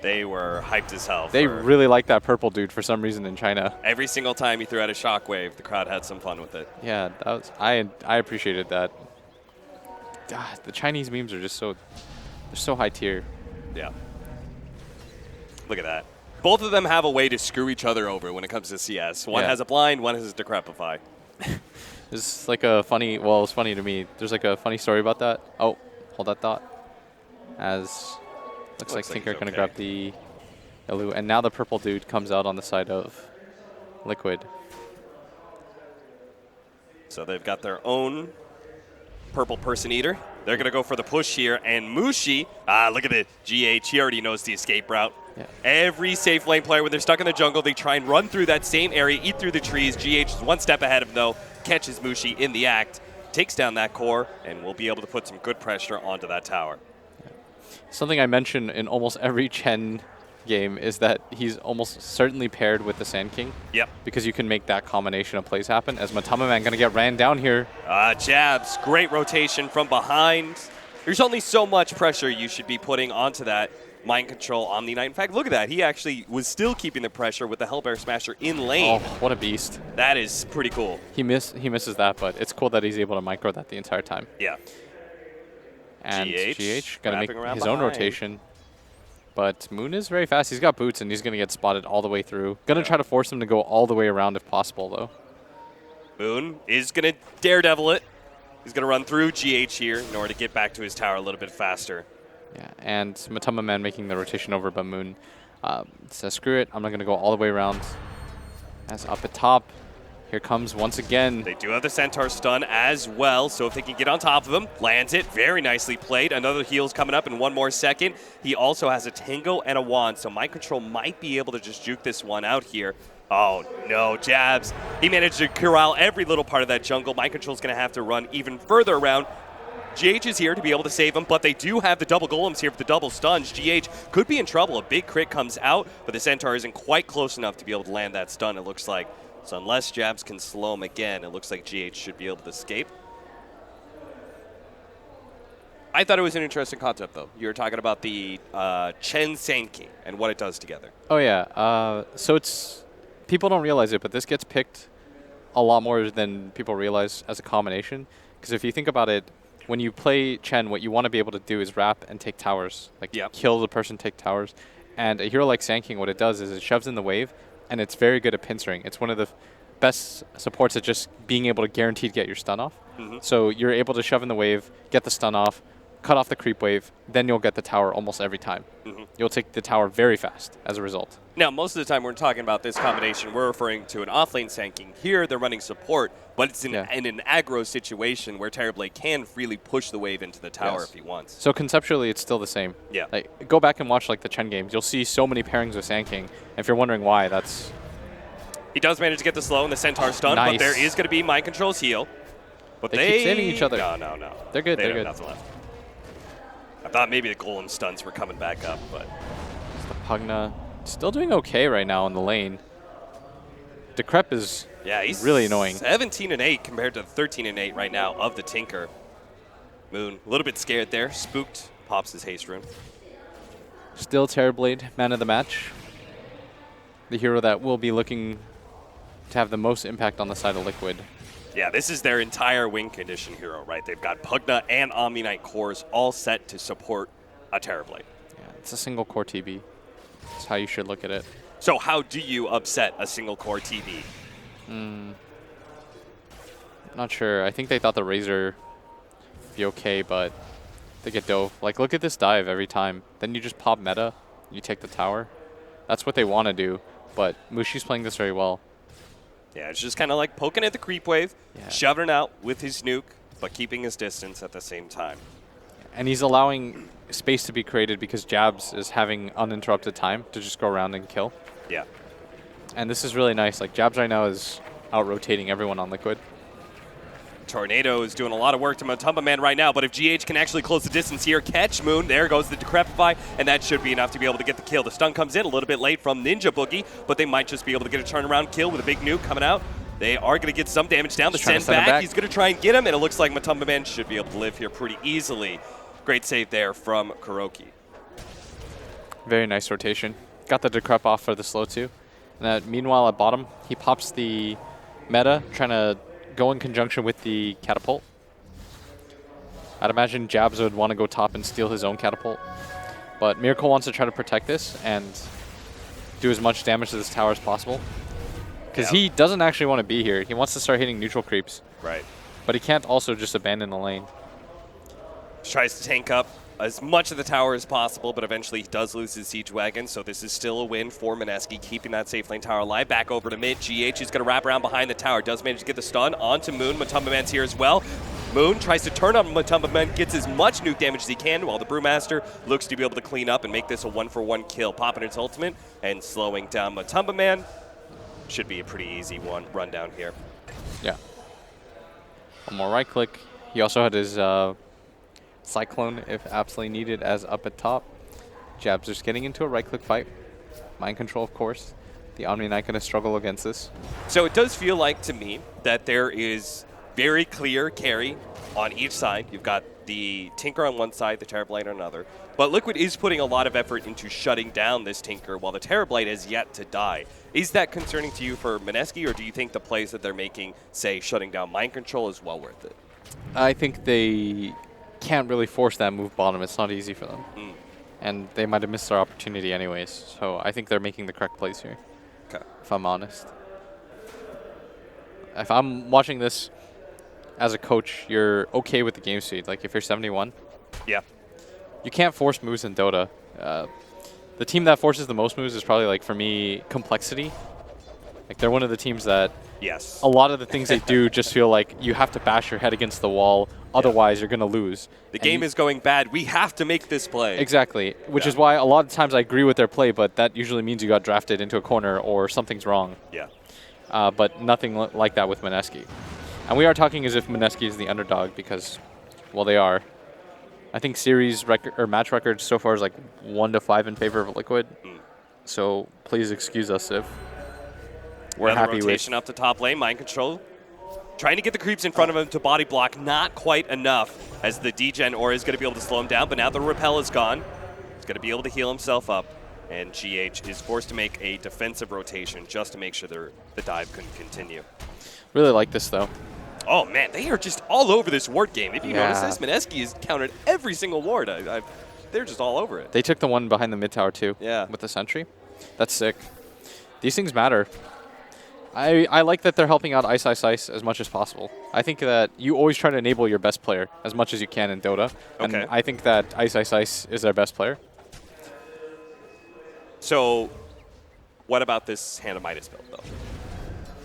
They were hyped as hell. They really liked that purple dude for some reason in China. Every single time he threw out a shockwave, the crowd had some fun with it. Yeah, that was, I appreciated that. The Chinese memes are just so, they're so high tier. Yeah. Look at that. Both of them have a way to screw each other over when it comes to CS. One has a blind, one has a decrepify. It's like a funny, well, it's funny to me. There's like a funny story about that. Oh, hold that thought. As looks like Tinker gonna grab the Elu, and now the purple dude comes out on the side of Liquid. So they've got their own purple person eater. They're gonna go for the push here, and Mushi, look at it, GH, he already knows the escape route. Yeah. Every safe lane player, when they're stuck in the jungle, they try and run through that same area, eat through the trees. GH is one step ahead of him, though, catches Mushi in the act, takes down that core, and will be able to put some good pressure onto that tower. Yeah. Something I mention in almost every Chen game is that he's almost certainly paired with the Sand King. Yep. Because you can make that combination of plays happen. As Matamaman going to get ran down here. Jabs, great rotation from behind. There's only so much pressure you should be putting onto that Mind Control Omni Knight. In fact, look at that. He actually was still keeping the pressure with the Hellbear Smasher in lane. Oh, what a beast. That is pretty cool. He misses that, but it's cool that he's able to micro that the entire time. Yeah. And GH going to make his own rotation. But Moon is very fast. He's got boots, and he's going to get spotted all the way through. Going to try to force him to go all the way around if possible, though. Moon is going to daredevil it. He's going to run through GH here in order to get back to his tower a little bit faster. Yeah, and Matamaman making the rotation over, but Moon says, screw it, I'm not going to go all the way around. As up at top, here comes once again. They do have the Centaur stun as well, so if they can get on top of him, lands it, very nicely played. Another heal's coming up in 1 more second. He also has a Tango and a Wand, so Mind Control might be able to just juke this one out here. Oh no, Jabs. He managed to corral every little part of that jungle. Mind Control's going to have to run even further around. GH is here to be able to save him, but they do have the double golems here for the double stuns. GH could be in trouble. A big crit comes out, but the Centaur isn't quite close enough to be able to land that stun, it looks like. So unless Jabs can slow him again, it looks like GH should be able to escape. I thought it was an interesting concept, though. You were talking about the Chen Sand King and what it does together. Oh, yeah. So it's... People don't realize it, but this gets picked a lot more than people realize as a combination. Because if you think about it, when you play Chen, what you want to be able to do is wrap and take towers. Like, kill the person, take towers. And a hero like Sand King, what it does is it shoves in the wave, and it's very good at pincering. It's one of the best supports at just being able to guaranteed get your stun off. So you're able to shove in the wave, get the stun off, cut off the creep wave, then you'll get the tower almost every time. You'll take the tower very fast as a result. Now, most of the time when we're talking about this combination, we're referring to an offlane Sanking. Here, they're running support, but it's in an aggro situation where Terrorblade can freely push the wave into the tower if he wants. So conceptually, it's still the same. Yeah. Like, go back and watch like the Chen games. You'll see so many pairings with Sanking. If you're wondering why, that's... He does manage to get the slow and the Centaur stun, but there is going to be Mind Control's heal. But they keep saving each other. No. They're good, they're good. Nothing left. I thought maybe the Golem stuns were coming back up, but... The Pugna still doing okay right now in the lane. Decrep is he's really annoying. 17-8 compared to 13-8 right now of the Tinker. Moon, a little bit scared there. Spooked, pops his haste rune. Still Terrorblade, man of the match. The hero that will be looking to have the most impact on the side of Liquid. Yeah, this is their entire win condition hero, right? They've got Pugna and Omni Knight cores all set to support a Terrorblade. Yeah, it's a single core TB. That's how you should look at it. So how do you upset a single core TB? Not sure. I think they thought the Razor would be okay, but they get dove. Like, look at this dive every time. Then you just pop meta, you take the tower. That's what they want to do, but Mushi's playing this very well. Yeah, it's just kind of like poking at the creep wave, shoving it out with his nuke, but keeping his distance at the same time. And he's allowing space to be created because Jabs is having uninterrupted time to just go around and kill. Yeah. And this is really nice. Like, Jabs right now is out-rotating everyone on Liquid. Tornado is doing a lot of work to Matumba Man right now, but if GH can actually close the distance here, catch Moon, there goes the Decrepify, and that should be enough to be able to get the kill. The stun comes in a little bit late from Ninja Boogie, but they might just be able to get a turnaround kill with a big nuke coming out. They are going to get some damage down. The send back, he's going to try and get him, and it looks like Matumba Man should be able to live here pretty easily. Great save there from Kuroki. Very nice rotation. Got the Decrep off for the slow too. And meanwhile, at bottom, he pops the meta, trying to go in conjunction with the catapult. I'd imagine Jabs would want to go top and steal his own catapult. But Miracle wants to try to protect this and do as much damage to this tower as possible. Because he doesn't actually want to be here. He wants to start hitting neutral creeps. Right. But he can't also just abandon the lane. Tries to tank up as much of the tower as possible, but eventually he does lose his Siege Wagon, so this is still a win for Mineski, keeping that safe lane tower alive. Back over to mid. GH is going to wrap around behind the tower. Does manage to get the stun onto Moon. Matumba Man's here as well. Moon tries to turn on Matumba Man, gets as much nuke damage as he can, while the Brewmaster looks to be able to clean up and make this a 1-for-1 kill. Popping its ultimate and slowing down Matumba Man. Should be a pretty easy run down here. Yeah. One more right click. He also had his Cyclone, if absolutely needed, as up at top. Jabs just getting into a right-click fight. Mind control, of course. The Omni Knight going to struggle against this. So it does feel like, to me, that there is very clear carry on each side. You've got the Tinker on one side, the Terrorblade on another. But Liquid is putting a lot of effort into shutting down this Tinker, while the Terrorblade has yet to die. Is that concerning to you for Mineski, or do you think the plays that they're making, say, shutting down Mind Control, is well worth it? I think they can't really force that move bottom. It's not easy for them. And they might have missed their opportunity anyways. So I think they're making the correct plays here, if I'm honest. If I'm watching this as a coach, you're okay with the game speed. Like, if you're 71, you can't force moves in Dota. The team that forces the most moves is probably, like, for me, Complexity. Like, they're one of the teams that a lot of the things they do just feel like you have to bash your head against the wall, otherwise you're going to lose. The game is going bad. We have to make this play. Exactly, which is why a lot of times I agree with their play, but that usually means you got drafted into a corner or something's wrong. But nothing like that with Mineski. And we are talking as if Mineski is the underdog because, well, they are. I think series record or match record so far is like 1-5 in favor of Liquid. So please excuse us if we're happy with. Rotation up the top lane, Mind Control. Trying to get the creeps in front of him to body block, not quite enough, as the Degen Aura is going to be able to slow him down, but now the Repel is gone. He's going to be able to heal himself up, and GH is forced to make a defensive rotation just to make sure the dive couldn't continue. Really like this, though. Oh, man, they are just all over this ward game. If you notice this, Mineski has countered every single ward. They're just all over it. They took the one behind the mid tower, too, with the sentry. That's sick. These things matter. I like that they're helping out Ice as much as possible. I think that you always try to enable your best player as much as you can in Dota. And I think that Ice is their best player. So what about this Hand of Midas build, though,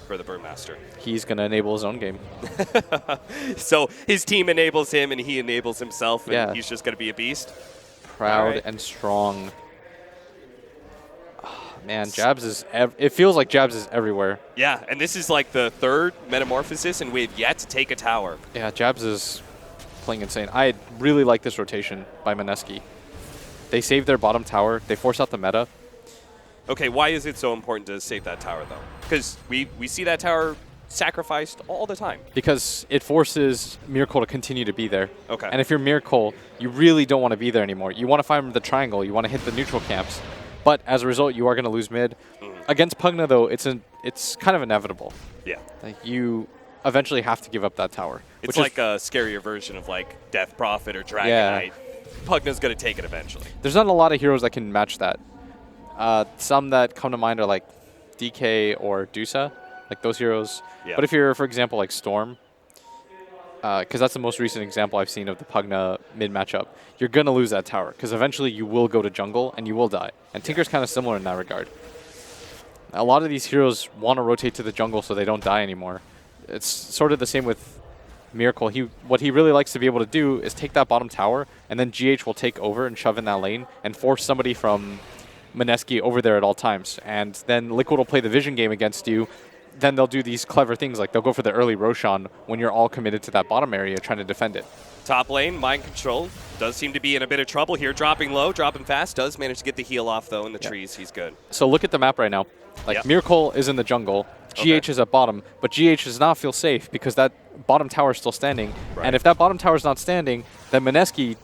for the Brewmaster? He's going to enable his own game. So his team enables him, and he enables himself, and he's just going to be a beast? Proud and strong. Man, Jabs is it feels like Jabs is everywhere. Yeah, and this is like the third Metamorphosis, and we've yet to take a tower. Yeah, Jabs is playing insane. I really like this rotation by Mineski. They save their bottom tower. They force out the meta. Okay, why is it so important to save that tower, though? Because we see that tower sacrificed all the time. Because it forces Miracle to continue to be there. Okay. And if you're Miracle, you really don't want to be there anymore. You want to find the triangle. You want to hit the neutral camps. But as a result, you are going to lose mid. Against Pugna, though, it's kind of inevitable. Yeah. Like you eventually have to give up that tower. It's like a scarier version of like Death Prophet or Dragon Knight. Pugna's going to take it eventually. There's not a lot of heroes that can match that. Some that come to mind are like DK or Dusa, like those heroes. Yeah. But if you're, for example, like Storm, because that's the most recent example I've seen of the Pugna mid matchup, you're going to lose that tower because eventually you will go to jungle and you will die. And Tinker's kind of similar in that regard. A lot of these heroes want to rotate to the jungle so they don't die anymore. It's sort of the same with Miracle. What he really likes to be able to do is take that bottom tower, and then GH will take over and shove in that lane and force somebody from Mineski over there at all times. And then Liquid will play the vision game against you. Then they'll do these clever things, like they'll go for the early Roshan when you're all committed to that bottom area trying to defend it. Top lane, Mind Control does seem to be in a bit of trouble here. Dropping low, dropping fast, does manage to get the heal off, though, in the trees. He's good. So look at the map right now. Like Miracle is in the jungle, GH is at bottom, but GH does not feel safe because that bottom tower is still standing. Right. And if that bottom tower is not standing, then Mineski,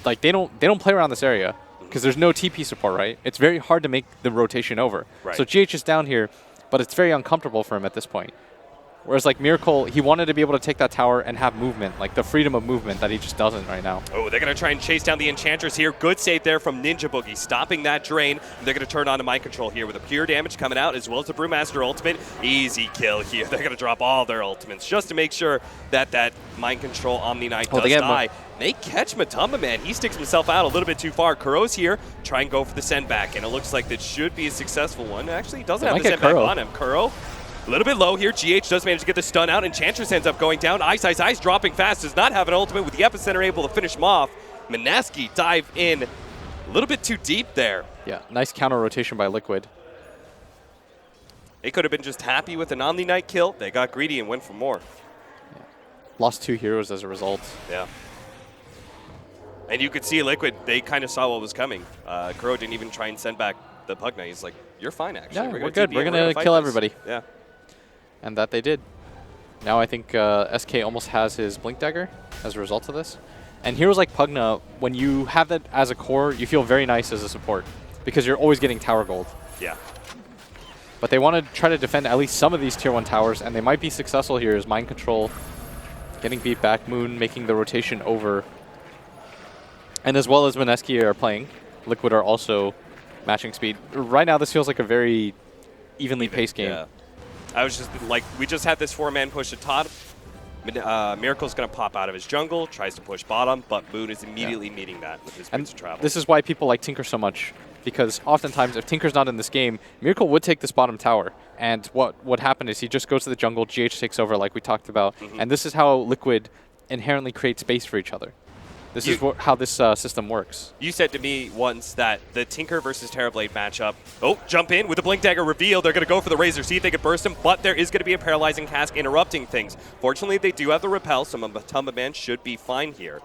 like they don't play around this area because there's no TP support, right? It's very hard to make the rotation over. Right. So GH is down here, but it's very uncomfortable for him at this point. Whereas like Miracle, he wanted to be able to take that tower and have movement, like the freedom of movement that he just doesn't right now. Oh, they're going to try and chase down the Enchantress here. Good save there from Ninja Boogie, stopping that drain. They're going to turn on to Mind Control here with a pure damage coming out, as well as the Brewmaster ultimate. Easy kill here. They're going to drop all their ultimates just to make sure that that Mind Control Omni Knight does die. They catch Matamba, man. He sticks himself out a little bit too far. Kuro's here, try and go for the send back, and it looks like that should be a successful one. Actually, he doesn't have the send back on him. Kuro, a little bit low here. GH does manage to get the stun out. Enchantress ends up going down. Ice dropping fast. Does not have an ultimate with the Epicenter able to finish him off. Mineski dive in a little bit too deep there. Yeah, nice counter rotation by Liquid. They could have been just happy with an Omni Knight kill. They got greedy and went for more. Yeah. Lost 2 heroes as a result. Yeah. And you could see Liquid, they kind of saw what was coming. Kuro didn't even try and send back the Pugna. He's like, you're fine, actually. Yeah, we're good. We're going to kill everybody. Yeah. And that they did. Now I think SK almost has his Blink Dagger as a result of this. And heroes like Pugna, when you have that as a core, you feel very nice as a support because you're always getting tower gold. Yeah. But they want to try to defend at least some of these tier 1 towers, and they might be successful here as Mind Control getting beat back, Moon making the rotation over. And as well as Mineski are playing, Liquid are also matching speed. Right now this feels like a very evenly paced game. Yeah. I was just like, we just had this 4-man push at top. Miracle's going to pop out of his jungle, tries to push bottom, but Moon is immediately meeting that with his boots of travel. This is why people like Tinker so much, because oftentimes if Tinker's not in this game, Miracle would take this bottom tower. And what would happen is he just goes to the jungle, GH takes over like we talked about, and this is how Liquid inherently creates space for each other. This is how this system works. You said to me once that the Tinker versus Terrorblade matchup, jump in with the Blink Dagger reveal. They're going to go for the Razor, see if they can burst him, but there is going to be a Paralyzing Cask interrupting things. Fortunately, they do have the Repel, so Matumba Man should be fine here.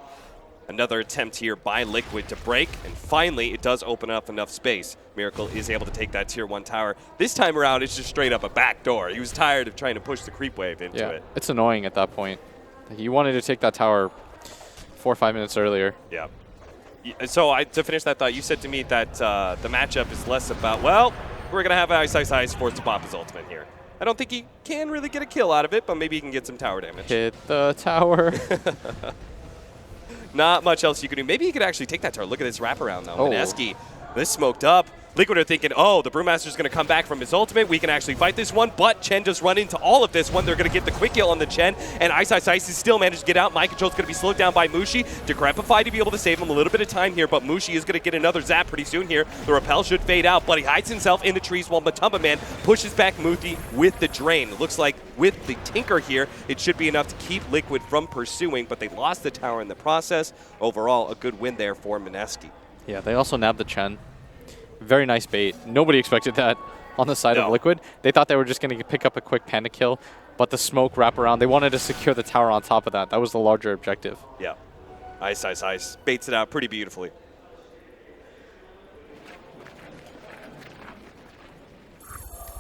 Another attempt here by Liquid to break, and finally it does open up enough space. Miracle is able to take that tier 1 tower. This time around, it's just straight up a back door. He was tired of trying to push the creep wave into it. It's annoying at that point. You wanted to take that tower 4 or 5 minutes earlier. Yeah. So to finish that thought, you said to me that the matchup is less about, well, we're going to have Ice forced to pop his ultimate here. I don't think he can really get a kill out of it, but maybe he can get some tower damage. Hit the tower. Not much else you can do. Maybe he could actually take that tower. Look at this wraparound, though. Mineski, this smoked up. Liquid are thinking, oh, the Brewmaster's going to come back from his ultimate. We can actually fight this one, but Chen just run into all of this one. They're going to get the quick kill on the Chen, and Ice is still managed to get out. Mind Control's going to be slowed down by Mushi. Decrepify to be able to save him a little bit of time here, but Mushi is going to get another zap pretty soon here. The repel should fade out, but he hides himself in the trees while Matumba Man pushes back Muthi with the drain. It looks like with the Tinker here, it should be enough to keep Liquid from pursuing, but they lost the tower in the process. Overall, a good win there for Mineski. Yeah, they also nabbed the Chen. Very nice bait. Nobody expected that on the side of Liquid. They thought they were just going to pick up a quick panic kill, but the smoke wrap around, they wanted to secure the tower on top of that. That was the larger objective. Yeah. Ice. Baits it out pretty beautifully.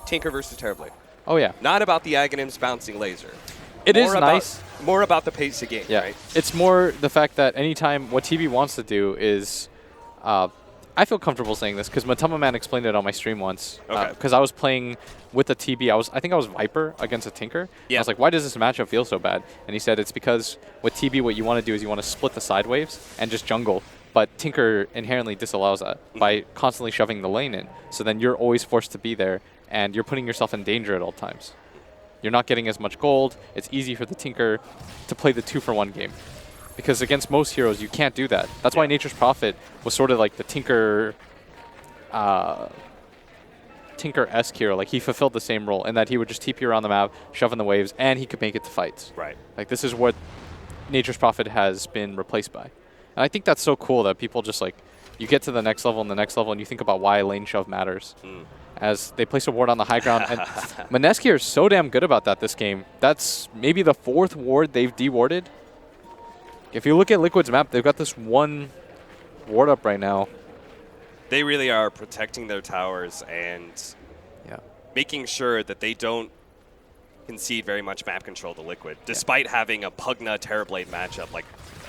Tinker versus Terrorblade. Oh, yeah. Not about the Aghanim's bouncing laser. It is nice. More about the pace of game, yeah. right? It's more the fact that anytime what TB wants to do is, I feel comfortable saying this because Matumba Man explained it on my stream once. Because I was playing with a TB. I think I was Viper against a Tinker. Yeah. I was like, why does this matchup feel so bad? And he said it's because with TB what you want to do is you want to split the side waves and just jungle. But Tinker inherently disallows that by constantly shoving the lane in. So then you're always forced to be there, and you're putting yourself in danger at all times. You're not getting as much gold. It's easy for the Tinker to play the 2-for-1 game. Because against most heroes, you can't do that. That's why Nature's Prophet was sort of like the Tinker-esque hero. Like, he fulfilled the same role in that he would just TP around the map, shove in the waves, and he could make it to fights. Right. Like, this is what Nature's Prophet has been replaced by. And I think that's so cool that people just, like, you get to the next level and the next level, and you think about why lane shove matters. As they place a ward on the high ground. And Mineski are so damn good about that this game. That's maybe the 4th ward they've de-warded. If you look at Liquid's map, they've got this one ward up right now. They really are protecting their towers and making sure that they don't concede very much map control to Liquid, despite having a Pugna Terrorblade matchup, like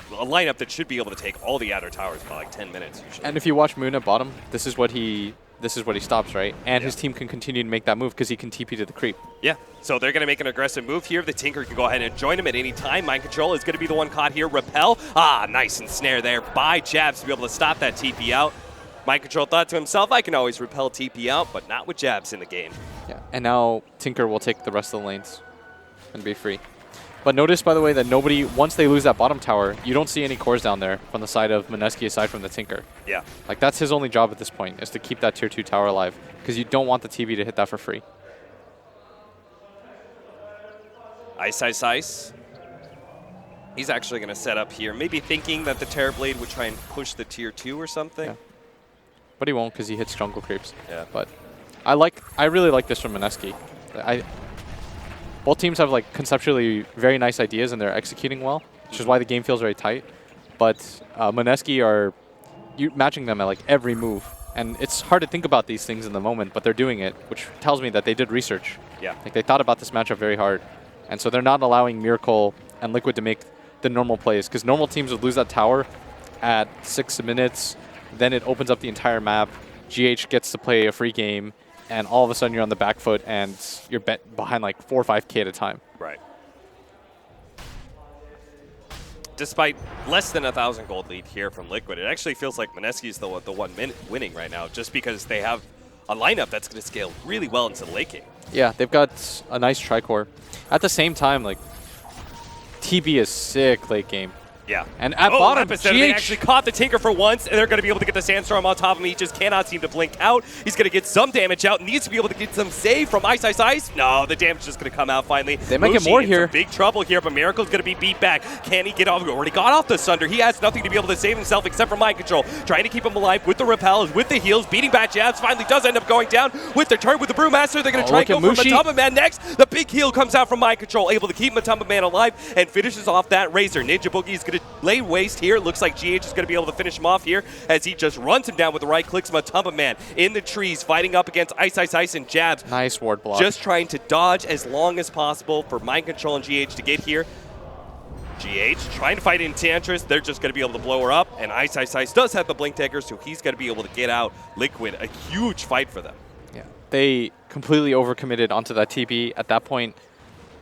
a lineup that should be able to take all the outer towers by like 10 minutes usually. And if you watch Moon at bottom, this is what he stops, right? And his team can continue to make that move because he can TP to the creep. Yeah, so they're going to make an aggressive move here. The Tinker can go ahead and join him at any time. Mind Control is going to be the one caught here. Repel. Nice and snare there by Jabs to be able to stop that TP out. Mind Control thought to himself, I can always repel TP out, but not with Jabs in the game. Yeah, and now Tinker will take the rest of the lanes and be free. But notice, by the way, that nobody, once they lose that bottom tower, you don't see any cores down there from the side of Mineski aside from the Tinker. Yeah. Like, that's his only job at this point, is to keep that tier 2 tower alive, because you don't want the TB to hit that for free. Ice. He's actually going to set up here, maybe thinking that the Terrorblade would try and push the tier 2 or something. Yeah. But he won't, because he hits jungle creeps. Yeah. But I really like this from Mineski. Both teams have like conceptually very nice ideas and they're executing well, which is why the game feels very tight. But Mineski are matching them at like every move. And it's hard to think about these things in the moment, but they're doing it, which tells me that they did research. Yeah. Like, they thought about this matchup very hard. And so they're not allowing Miracle and Liquid to make the normal plays, because normal teams would lose that tower at 6 minutes, then it opens up the entire map, GH gets to play a free game, and all of a sudden you're on the back foot and you're behind like 4 or 5K at a time. Right. Despite less than 1,000 gold lead here from Liquid, it actually feels like Mineski's the one winning right now, just because they have a lineup that's going to scale really well into the late game. Yeah, they've got a nice tricore. At the same time, like, TB is sick late game. Yeah. And at bottom, GH they actually caught the Tinker for once, and they're going to be able to get the Sandstorm on top of him. He just cannot seem to blink out. He's going to get some damage out. Needs to be able to get some save from Ice. No, the damage is just going to come out finally. They might get more here. Big trouble here, but Miracle's going to be beat back. Can he get off? Already got off the Sunder. He has nothing to be able to save himself except for Mind Control. Trying to keep him alive with the repels, with the heals, beating back Jabs. Finally does end up going down with the turn with the Brewmaster. They're going to try and go for Matumba Man next. The big heal comes out from Mind Control, able to keep Matumba Man alive and finishes off that Razor. Ninja Boogie is going to lay waste here. Looks like GH is going to be able to finish him off here as he just runs him down with the right clicks. Matumba Man in the trees fighting up against Ice and Jabs. Nice ward block. Just trying to dodge as long as possible for Mind Control and GH to get here. GH trying to fight Enchantress. They're just going to be able to blow her up. And Ice does have the Blink Dagger, so he's going to be able to get out Liquid. A huge fight for them. Yeah. They completely overcommitted onto that TB. At that point,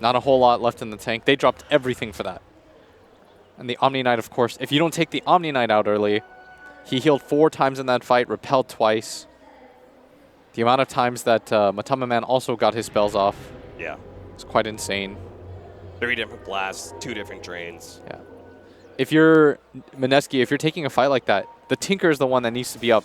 not a whole lot left in the tank. They dropped everything for that. And the Omni Knight, of course, if you don't take the Omni Knight out early, he healed 4 times in that fight, repelled twice. The amount of times that Matama Man also got his spells off Yeah. is quite insane. 3 different blasts, 2 different drains. Yeah. If you're Mineski, if you're taking a fight like that, the Tinker is the one that needs to be up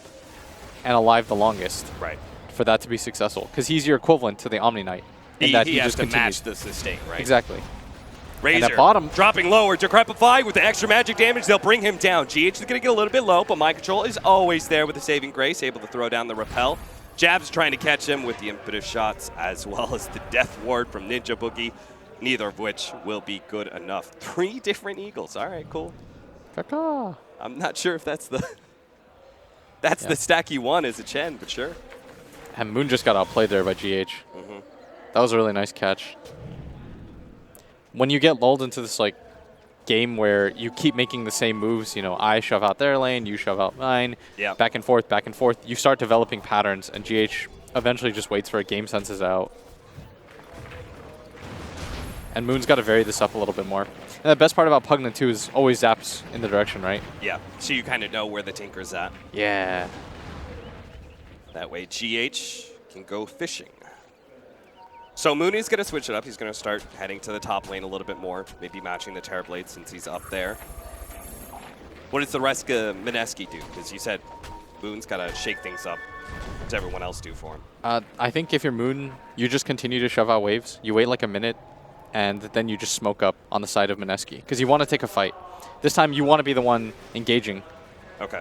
and alive the longest. Right. For that to be successful, because he's your equivalent to the Omni Knight. He that has just to continues. match the sustain, right? Exactly. Razor at bottom, dropping lower. Decrepify with the extra magic damage. They'll bring him down. GH is going to get a little bit low, but Mind Control is always there with the saving grace, able to throw down the repel. Jab's trying to catch him with the impetus shots, as well as the death ward from Ninja Boogie, neither of which will be good enough. 3 different Eagles. All right, cool. Kaka. I'm not sure if that's the the stack you want as a Chen, but sure. And Moon just got outplayed there by GH. That was a really nice catch. When you get lulled into this like game where you keep making the same moves, you know, I shove out their lane, you shove out mine, back and forth, you start developing patterns, and GH eventually just waits for a game senses out. And Moon's got to vary this up a little bit more. And the best part about Pugna too is always zaps in the direction, right? Yeah, so you kind of know where the Tinker's at. Yeah. That way GH can go fishing. So Mooney's going to switch it up. He's going to start heading to the top lane a little bit more, maybe matching the Terrorblade since he's up there. What does the rest of Mineski do? Because you said Moon's got to shake things up. What does everyone else do for him? I think if you're Moon, you just continue to shove out waves. You wait like a minute, and then you just smoke up on the side of Mineski. Because you want to take a fight. This time you want to be the one engaging. Okay.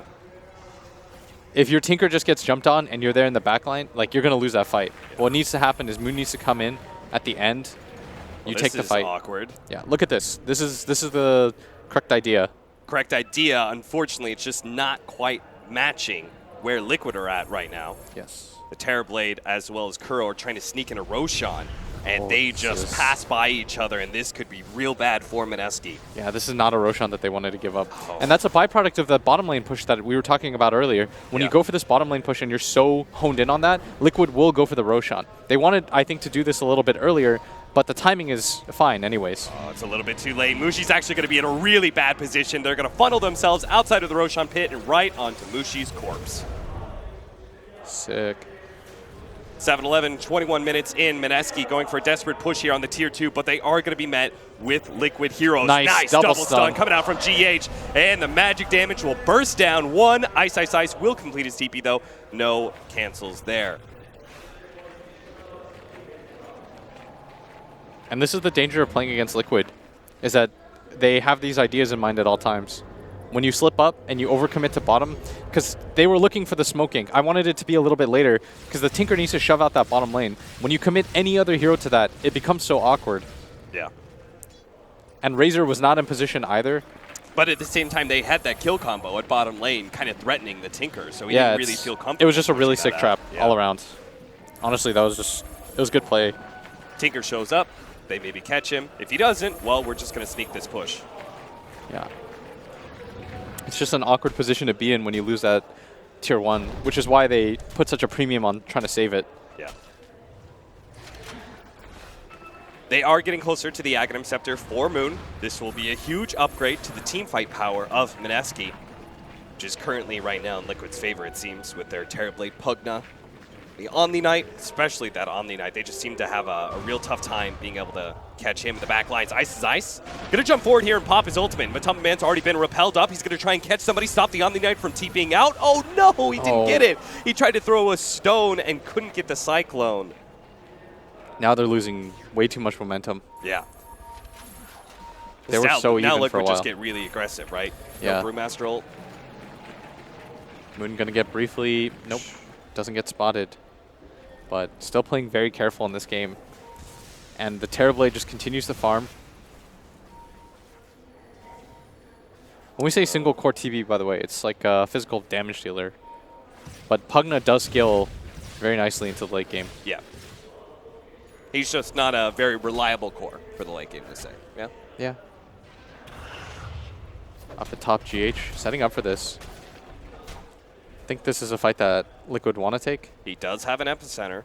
If your Tinker just gets jumped on and you're there in the back line, like, you're going to lose that fight. Yeah. What needs to happen is Moon needs to come in at the end. You take the fight. This is awkward. Yeah, look at this. This is the correct idea. Correct idea. Unfortunately, it's just not quite matching where Liquid are at right now. Yes. The Terrorblade as well as Kuro are trying to sneak in a Roshan. And they just pass by each other, and this could be real bad for Mineski. Yeah, this is not a Roshan that they wanted to give up. And that's a byproduct of the bottom lane push that we were talking about earlier. When you go for this bottom lane push and you're so honed in on that, Liquid will go for the Roshan. They wanted, I think, to do this a little bit earlier, but the timing is fine anyways. Oh, it's a little bit too late. Mushi's actually going to be in a really bad position. They're going to funnel themselves outside of the Roshan pit and right onto Mushi's corpse. Sick. 7-11, 21 minutes in. Mineski going for a desperate push here on the tier 2, but they are going to be met with Liquid Heroes. Nice double stun coming out from GH, and the magic damage will burst down. One Ice will complete his TP though. No cancels there. And this is the danger of playing against Liquid, is that they have these ideas in mind at all times. When you slip up and you overcommit to bottom, because they were looking for the smoking. I wanted it to be a little bit later, because the Tinker needs to shove out that bottom lane. When you commit any other hero to that, it becomes so awkward. Yeah. And Razor was not in position either. But at the same time, they had that kill combo at bottom lane, kind of threatening the Tinker, so he didn't really feel comfortable. It was just a really sick trap all around. Honestly, that was just, it was good play. Tinker shows up, they maybe catch him. If he doesn't, well, we're just going to sneak this push. Yeah. It's just an awkward position to be in when you lose that tier 1, which is why they put such a premium on trying to save it. Yeah. They are getting closer to the Aghanim Scepter for Moon. This will be a huge upgrade to the teamfight power of Mineski, which is currently right now in Liquid's favor, it seems, with their Terrorblade Pugna. The Omni Knight, especially that Omni Knight, they just seem to have a real tough time being able to catch him in the back lines. Ice is Ice. Gonna jump forward here and pop his ultimate. Matama Man's already been repelled up. He's gonna try and catch somebody, stop the Omni Knight from TPing out. Oh no, he didn't get it. He tried to throw a stone and couldn't get the Cyclone. Now they're losing way too much momentum. Yeah. They were so even for a while. Now Liquid just get really aggressive, right? Yeah. No Brewmaster ult. Moon gonna get briefly. Nope. Doesn't get spotted. But still playing very careful in this game. And the Terrorblade just continues to farm. When we say single core TB, by the way, it's like a physical damage dealer. But Pugna does scale very nicely into the late game. Yeah. He's just not a very reliable core for the late game, to say. Yeah? Yeah. Up the top, GH, setting up for this. I think this is a fight that Liquid want to take. He does have an epicenter.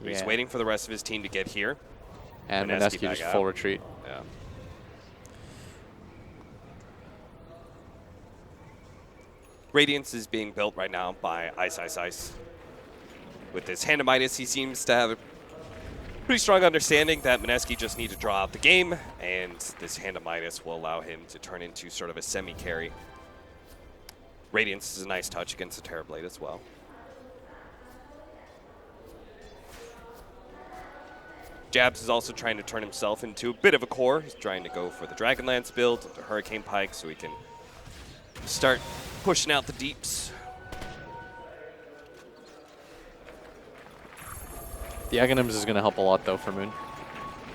He's waiting for the rest of his team to get here. And Mineski just full retreat. Yeah. Radiance is being built right now by Ice. With this hand of Midas, he seems to have a pretty strong understanding that Mineski just need to draw out the game, and this hand of Midas will allow him to turn into sort of a semi-carry. Radiance is a nice touch against the Terrorblade as well. Jabs is also trying to turn himself into a bit of a core. He's trying to go for the Dragonlance build, the Hurricane Pike, so he can start pushing out the deeps. The Aghanims is going to help a lot, though, for Moon.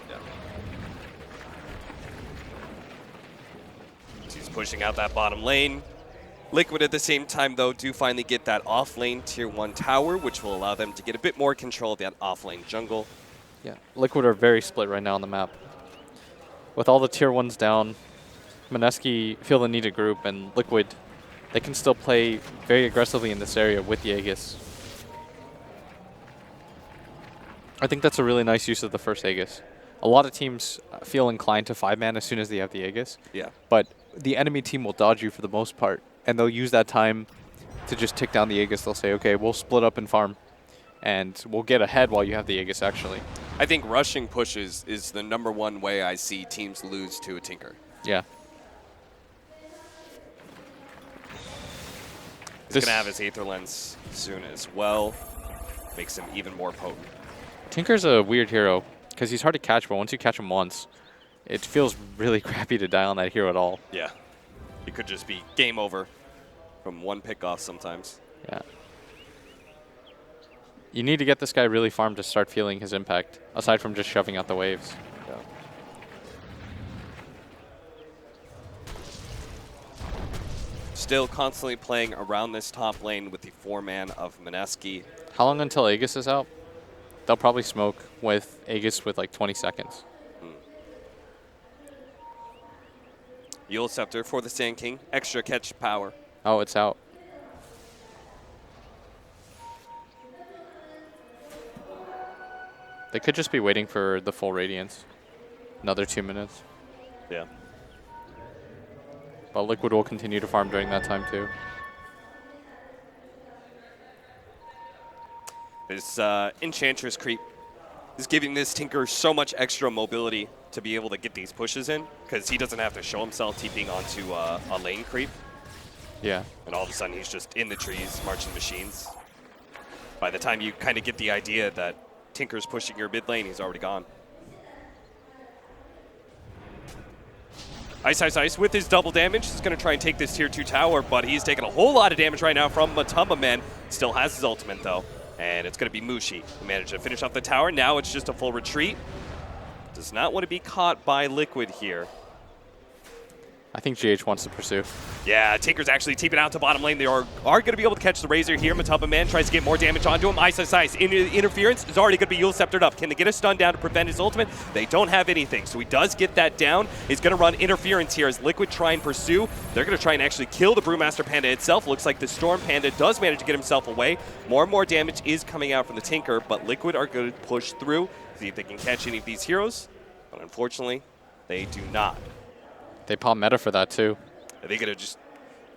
Yeah. He's pushing out that bottom lane. Liquid at the same time, though, do finally get that off-lane Tier 1 tower, which will allow them to get a bit more control of that off-lane jungle. Yeah, Liquid are very split right now on the map. With all the Tier 1s down, Mineski feel the need to group, and Liquid, they can still play very aggressively in this area with the Aegis. I think that's a really nice use of the first Aegis. A lot of teams feel inclined to 5-man as soon as they have the Aegis. Yeah. But the enemy team will dodge you for the most part, and they'll use that time to just tick down the Aegis. They'll say, okay, we'll split up and farm, and we'll get ahead while you have the Aegis, actually. I think rushing pushes is the #1 way I see teams lose to a Tinker. Yeah. He's going to have his Aether Lens soon as well. Makes him even more potent. Tinker's a weird hero, because he's hard to catch, but once you catch him once, it feels really crappy to die on that hero at all. Yeah. It could just be game over from one pick-off sometimes. Yeah. You need to get this guy really farmed to start feeling his impact, aside from just shoving out the waves. Yeah. Still constantly playing around this top lane with the 4-man of Mineski. How long until Aegis is out? They'll probably smoke with Aegis with like 20 seconds. Yule Scepter for the Sand King. Extra catch power. Oh, it's out. They could just be waiting for the full Radiance. Another 2 minutes. Yeah. But Liquid will continue to farm during that time too. This Enchantress creep is giving this Tinker so much extra mobility to be able to get these pushes in, because he doesn't have to show himself TPing onto a lane creep. Yeah. And all of a sudden he's just in the trees, marching machines. By the time you kind of get the idea that Tinker's pushing your mid lane, he's already gone. Ice, Ice, Ice with his double damage. He's going to try and take this Tier 2 tower, but he's taking a whole lot of damage right now from Matumba Man. Still has his ultimate, though. And it's going to be Mushi who managed to finish off the tower. Now it's just a full retreat. Does not want to be caught by Liquid here. I think GH wants to pursue. Yeah, Tinker's actually TPing out to bottom lane. They are going to be able to catch the Razor here. Matumba Man tries to get more damage onto him. Ice, Ice, Ice. Interference is already going to be Yule Sceptered up. Can they get a stun down to prevent his ultimate? They don't have anything, so he does get that down. He's going to run Interference here as Liquid try and pursue. They're going to try and actually kill the Brewmaster Panda itself. Looks like the Storm Panda does manage to get himself away. More and more damage is coming out from the Tinker, but Liquid are going to push through, see if they can catch any of these heroes. But unfortunately, they do not. They pop meta for that too. Are they going to just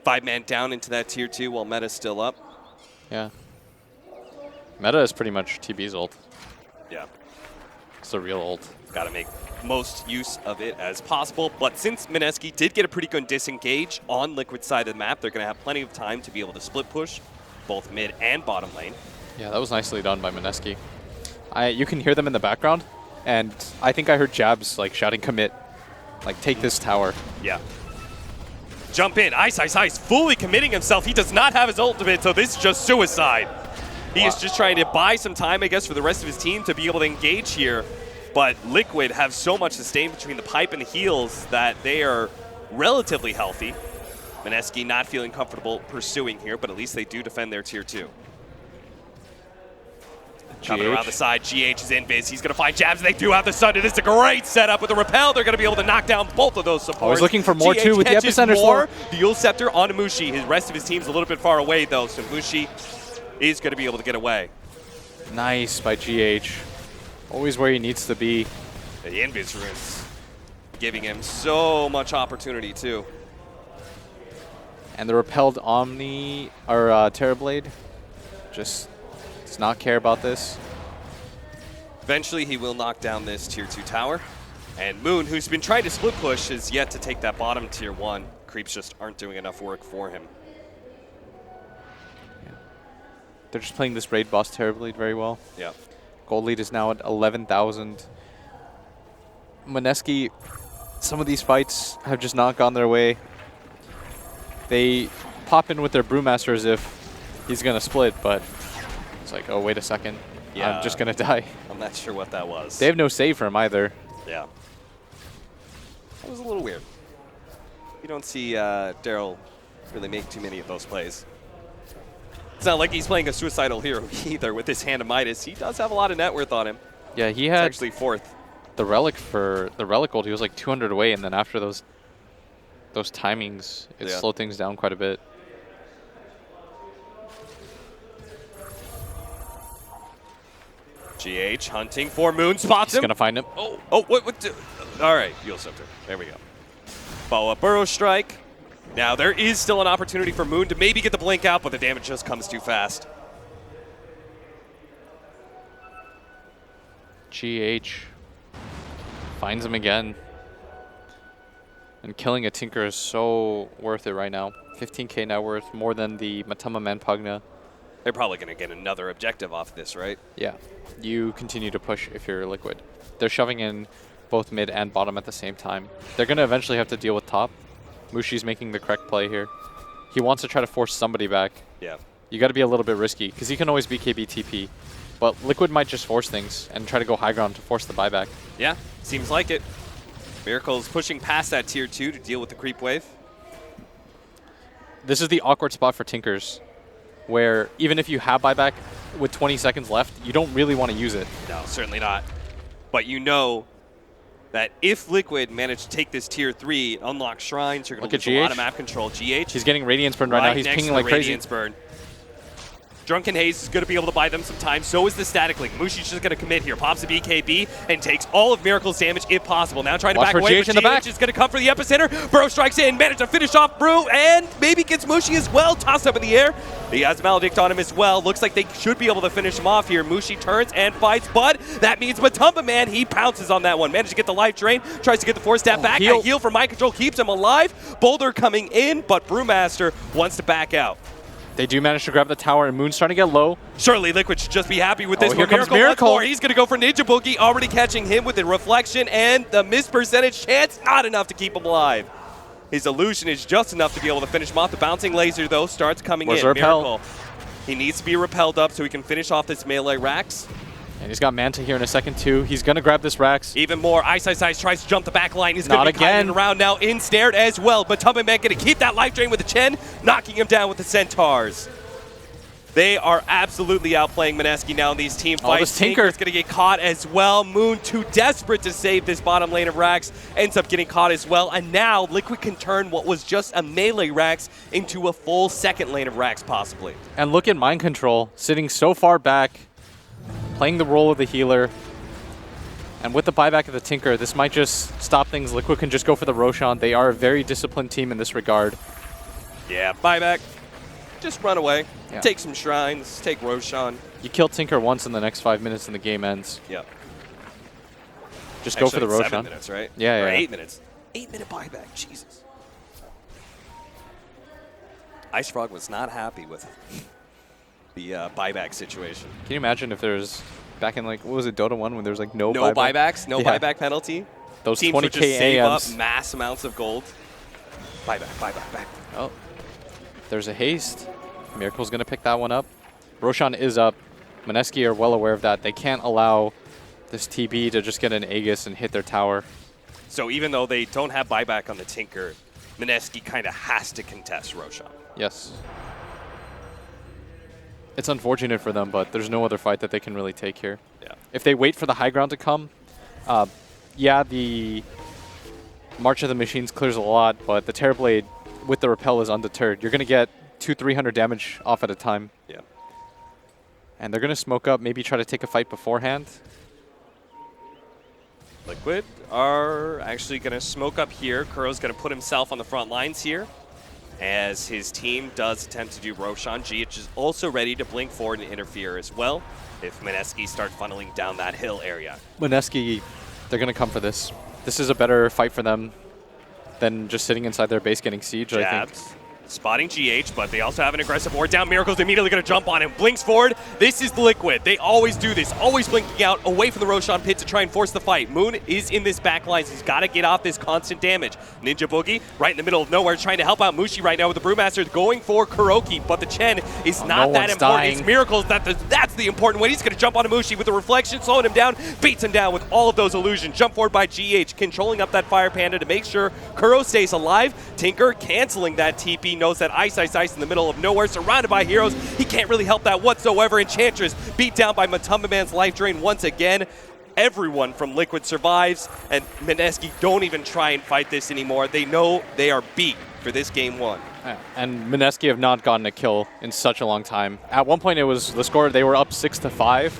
5-man down into that Tier 2 while meta's still up? Yeah. Meta is pretty much TB's ult. Yeah. It's the real ult. Got to make most use of it as possible. But since Mineski did get a pretty good disengage on Liquid's side of the map, they're going to have plenty of time to be able to split push both mid and bottom lane. Yeah, that was nicely done by Mineski. You can hear them in the background, and I think I heard Jabs like shouting commit. Like, take this tower. Yeah. Jump in. Ice, Ice, Ice. Fully committing himself. He does not have his ultimate, so this is just suicide. He is just trying to buy some time, I guess, for the rest of his team to be able to engage here. But Liquid have so much sustain between the pipe and the heals that they are relatively healthy. Mineski not feeling comfortable pursuing here, but at least they do defend their Tier 2. Coming around the side, GH is in biz. He's going to find Jabs. They do have the stun. It is a great setup with the repel. They're going to be able to knock down both of those supports. I was looking for more GH too with the epicenter more. storm. The Yule Scepter on Mushi. His rest of his team's a little bit far away though, so Mushi is going to be able to get away. Nice by GH. Always where he needs to be. The Invis runes giving him so much opportunity too. And the repelled Omni or Terrorblade just Does not care about this. Eventually, he will knock down this tier 2 tower. And Moon, who's been trying to split push, is yet to take that bottom tier 1. Creeps just aren't doing enough work for him. Yeah. They're just playing this raid boss terribly, very well. Yeah. Gold lead is now at 11,000. Mineski, some of these fights have just not gone their way. They pop in with their Brewmaster as if he's going to split, but it's like, oh, wait a second. Yeah. I'm just going to die. I'm not sure what that was. They have no save for him either. Yeah. That was a little weird. You don't see Daryl really make too many of those plays. It's not like he's playing a suicidal hero either with his hand of Midas. He does have a lot of net worth on him. Yeah, he It's had actually 4th. the relic for the relic gold. He was like 200 away, and then after those timings, it slowed things down quite a bit. GH hunting for Moon, spots He's him. gonna find him. Oh, what? All right, Fuel Scepter. There we go. Follow up Burrow Strike. Now there is still an opportunity for Moon to maybe get the blink out, but the damage just comes too fast. GH finds him again. And killing a Tinker is so worth it right now. 15k net worth, more than the Matama Manpugna. They're probably going to get another objective off this, right? Yeah. You continue to push if you're Liquid. They're shoving in both mid and bottom at the same time. They're going to eventually have to deal with top. Mushi's making the correct play here. He wants to try to force somebody back. Yeah. You got to be a little bit risky, because he can always BKB TP. But Liquid might just force things and try to go high ground to force the buyback. Yeah, seems like it. Miracle's pushing past that tier 2 to deal with the creep wave. This is the awkward spot for Tinkers, where even if you have buyback with 20 seconds left, you don't really want to use it. No, certainly not. But you know that if Liquid manage to take this tier 3, unlock shrines, you're going to lose a lot of map control. GH. He's getting Radiance Burn right now. He's next pinging to the like crazy. Radiance Burn. Drunken Haze is going to be able to buy them some time. So is the Static Link. Mushi's just going to commit here. Pops a BKB and takes all of Miracle's damage if possible. Now trying to back away, but GH is going to come for the epicenter. Burrow strikes in, managed to finish off Brew, and maybe gets Mushi as well. Tossed up in the air. He has Maledict on him as well. Looks like they should be able to finish him off here. Mushi turns and fights, but that means Matumba Man, he pounces on that one. Managed to get the life drain, tries to get the 4-step back. A heal from Mind Control keeps him alive. Boulder coming in, but Brewmaster wants to back out. They do manage to grab the tower, and Moon's starting to get low. Surely Liquid should just be happy with this. Here comes Miracle. He's going to go for Ninja Boogie, already catching him with the reflection, and the miss percentage chance, not enough to keep him alive. His illusion is just enough to be able to finish him off. The bouncing laser, though, starts coming in. Miracle. He needs to be repelled up so he can finish off this melee Rax. And he's got Manta here in a second, too. He's going to grab this Rax. Even more. Ice tries to jump the back line. He's going to be kiting around now, ensnared as well. But Tubman going to keep that life drain with the Chen, knocking him down with the Centaurs. They are absolutely outplaying Mineski now in these team fights. Tinker's going to get caught as well. Moon, too desperate to save this bottom lane of Rax, ends up getting caught as well. And now Liquid can turn what was just a melee Rax into a full second lane of Rax, possibly. And look at Mind Control, sitting so far back, playing the role of the healer. And with the buyback of the Tinker, this might just stop things. Liquid can just go for the Roshan. They are a very disciplined team in this regard. Yeah, buyback. Just run away. Yeah. Take some shrines. Take Roshan. You kill Tinker once in the next 5 minutes and the game ends. Yeah. Just go for the Roshan. 7 minutes, right? Yeah, or yeah. 8 minutes. 8-minute buyback. Jesus. Ice Frog was not happy with the buyback situation. Can you imagine if there's back in, like, what was it, Dota 1, when there was like no buybacks, no buyback penalty? Those teams 20K would just save AMs. up mass amounts of gold. Buyback, back. Oh, there's a haste. Miracle's going to pick that one up. Roshan is up. Mineski are well aware of that. They can't allow this TB to just get an Aegis and hit their tower. So even though they don't have buyback on the Tinker, Mineski kind of has to contest Roshan. Yes. It's unfortunate for them, but there's no other fight that they can really take here. Yeah. If they wait for the high ground to come, yeah, the March of the Machines clears a lot, but the Terrorblade with the repel is undeterred. You're going to get 200-300 damage off at a time. Yeah. And they're going to smoke up, maybe try to take a fight beforehand. Liquid are actually going to smoke up here. Kuro's going to put himself on the front lines here. as his team does attempt to do Roshan. GH is also ready to blink forward and interfere as well if Mineski start funneling down that hill area. Mineski, they're going to come for this. This is a better fight for them than just sitting inside their base getting siege, I think. Spotting GH, but they also have an aggressive ward down. Miracle's immediately going to jump on him. Blinks forward. This is Liquid. They always do this. Always blinking out away from the Roshan pit to try and force the fight. Moon is in this back line. So he's got to get off this constant damage. Ninja Boogie right in the middle of nowhere trying to help out Mushi right now with the Brewmaster going for Kuroki, but the Chen is not that important. Dying. It's Miracles that's the important one. He's going to jump onto Mushi with the reflection, slowing him down, beats him down with all of those illusions. Jump forward by GH, controlling up that Fire Panda to make sure Kuro stays alive. Tinker canceling that TP, knows that Ice in the middle of nowhere, surrounded by heroes. He can't really help that whatsoever. Enchantress beat down by Matumba Man's life drain once again. Everyone from Liquid survives, and Mineski don't even try and fight this anymore. They know they are beat for this game 1. Yeah. And Mineski have not gotten a kill in such a long time. At one point, it was the score, they were up 6-5,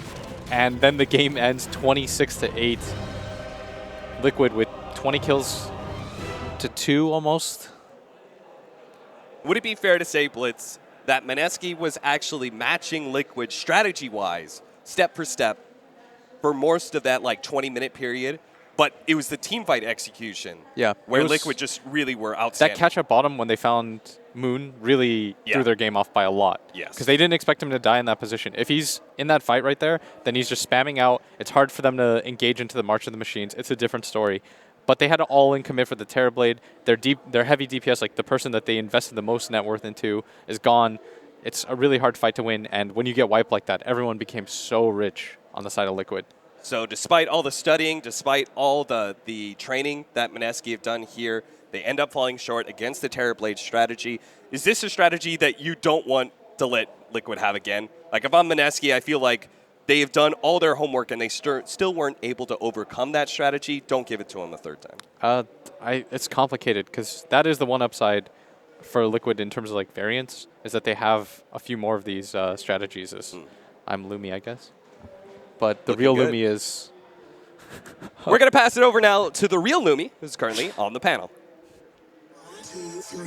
and then the game ends 26-8. Liquid with 20 kills to 2 almost. Would it be fair to say, Blitz, that Mineski was actually matching Liquid strategy-wise, step for step, for most of that 20-minute period, but it was the teamfight execution where Liquid just really were outstanding. That catch at bottom when they found Moon really threw their game off by a lot. Yes. Because they didn't expect him to die in that position. If he's in that fight right there, then he's just spamming out. It's hard for them to engage into the March of the Machines. It's a different story. But they had to all-in commit for the Terrorblade. Their heavy DPS, like the person that they invested the most net worth into, is gone. It's a really hard fight to win, and when you get wiped like that, everyone became so rich on the side of Liquid. So despite all the studying, despite all the training that Mineski have done here, they end up falling short against the Terrorblade strategy. Is this a strategy that you don't want to let Liquid have again? Like, if I'm Mineski, I feel like they have done all their homework and they still weren't able to overcome that strategy. Don't give it to them the third time. It's complicated because that is the one upside for Liquid in terms of variance, is that they have a few more of these strategies. I'm Lumi, I guess. But the real Lumi is... We're going to pass it over now to the real Lumi, who's currently on the panel. 2, 3.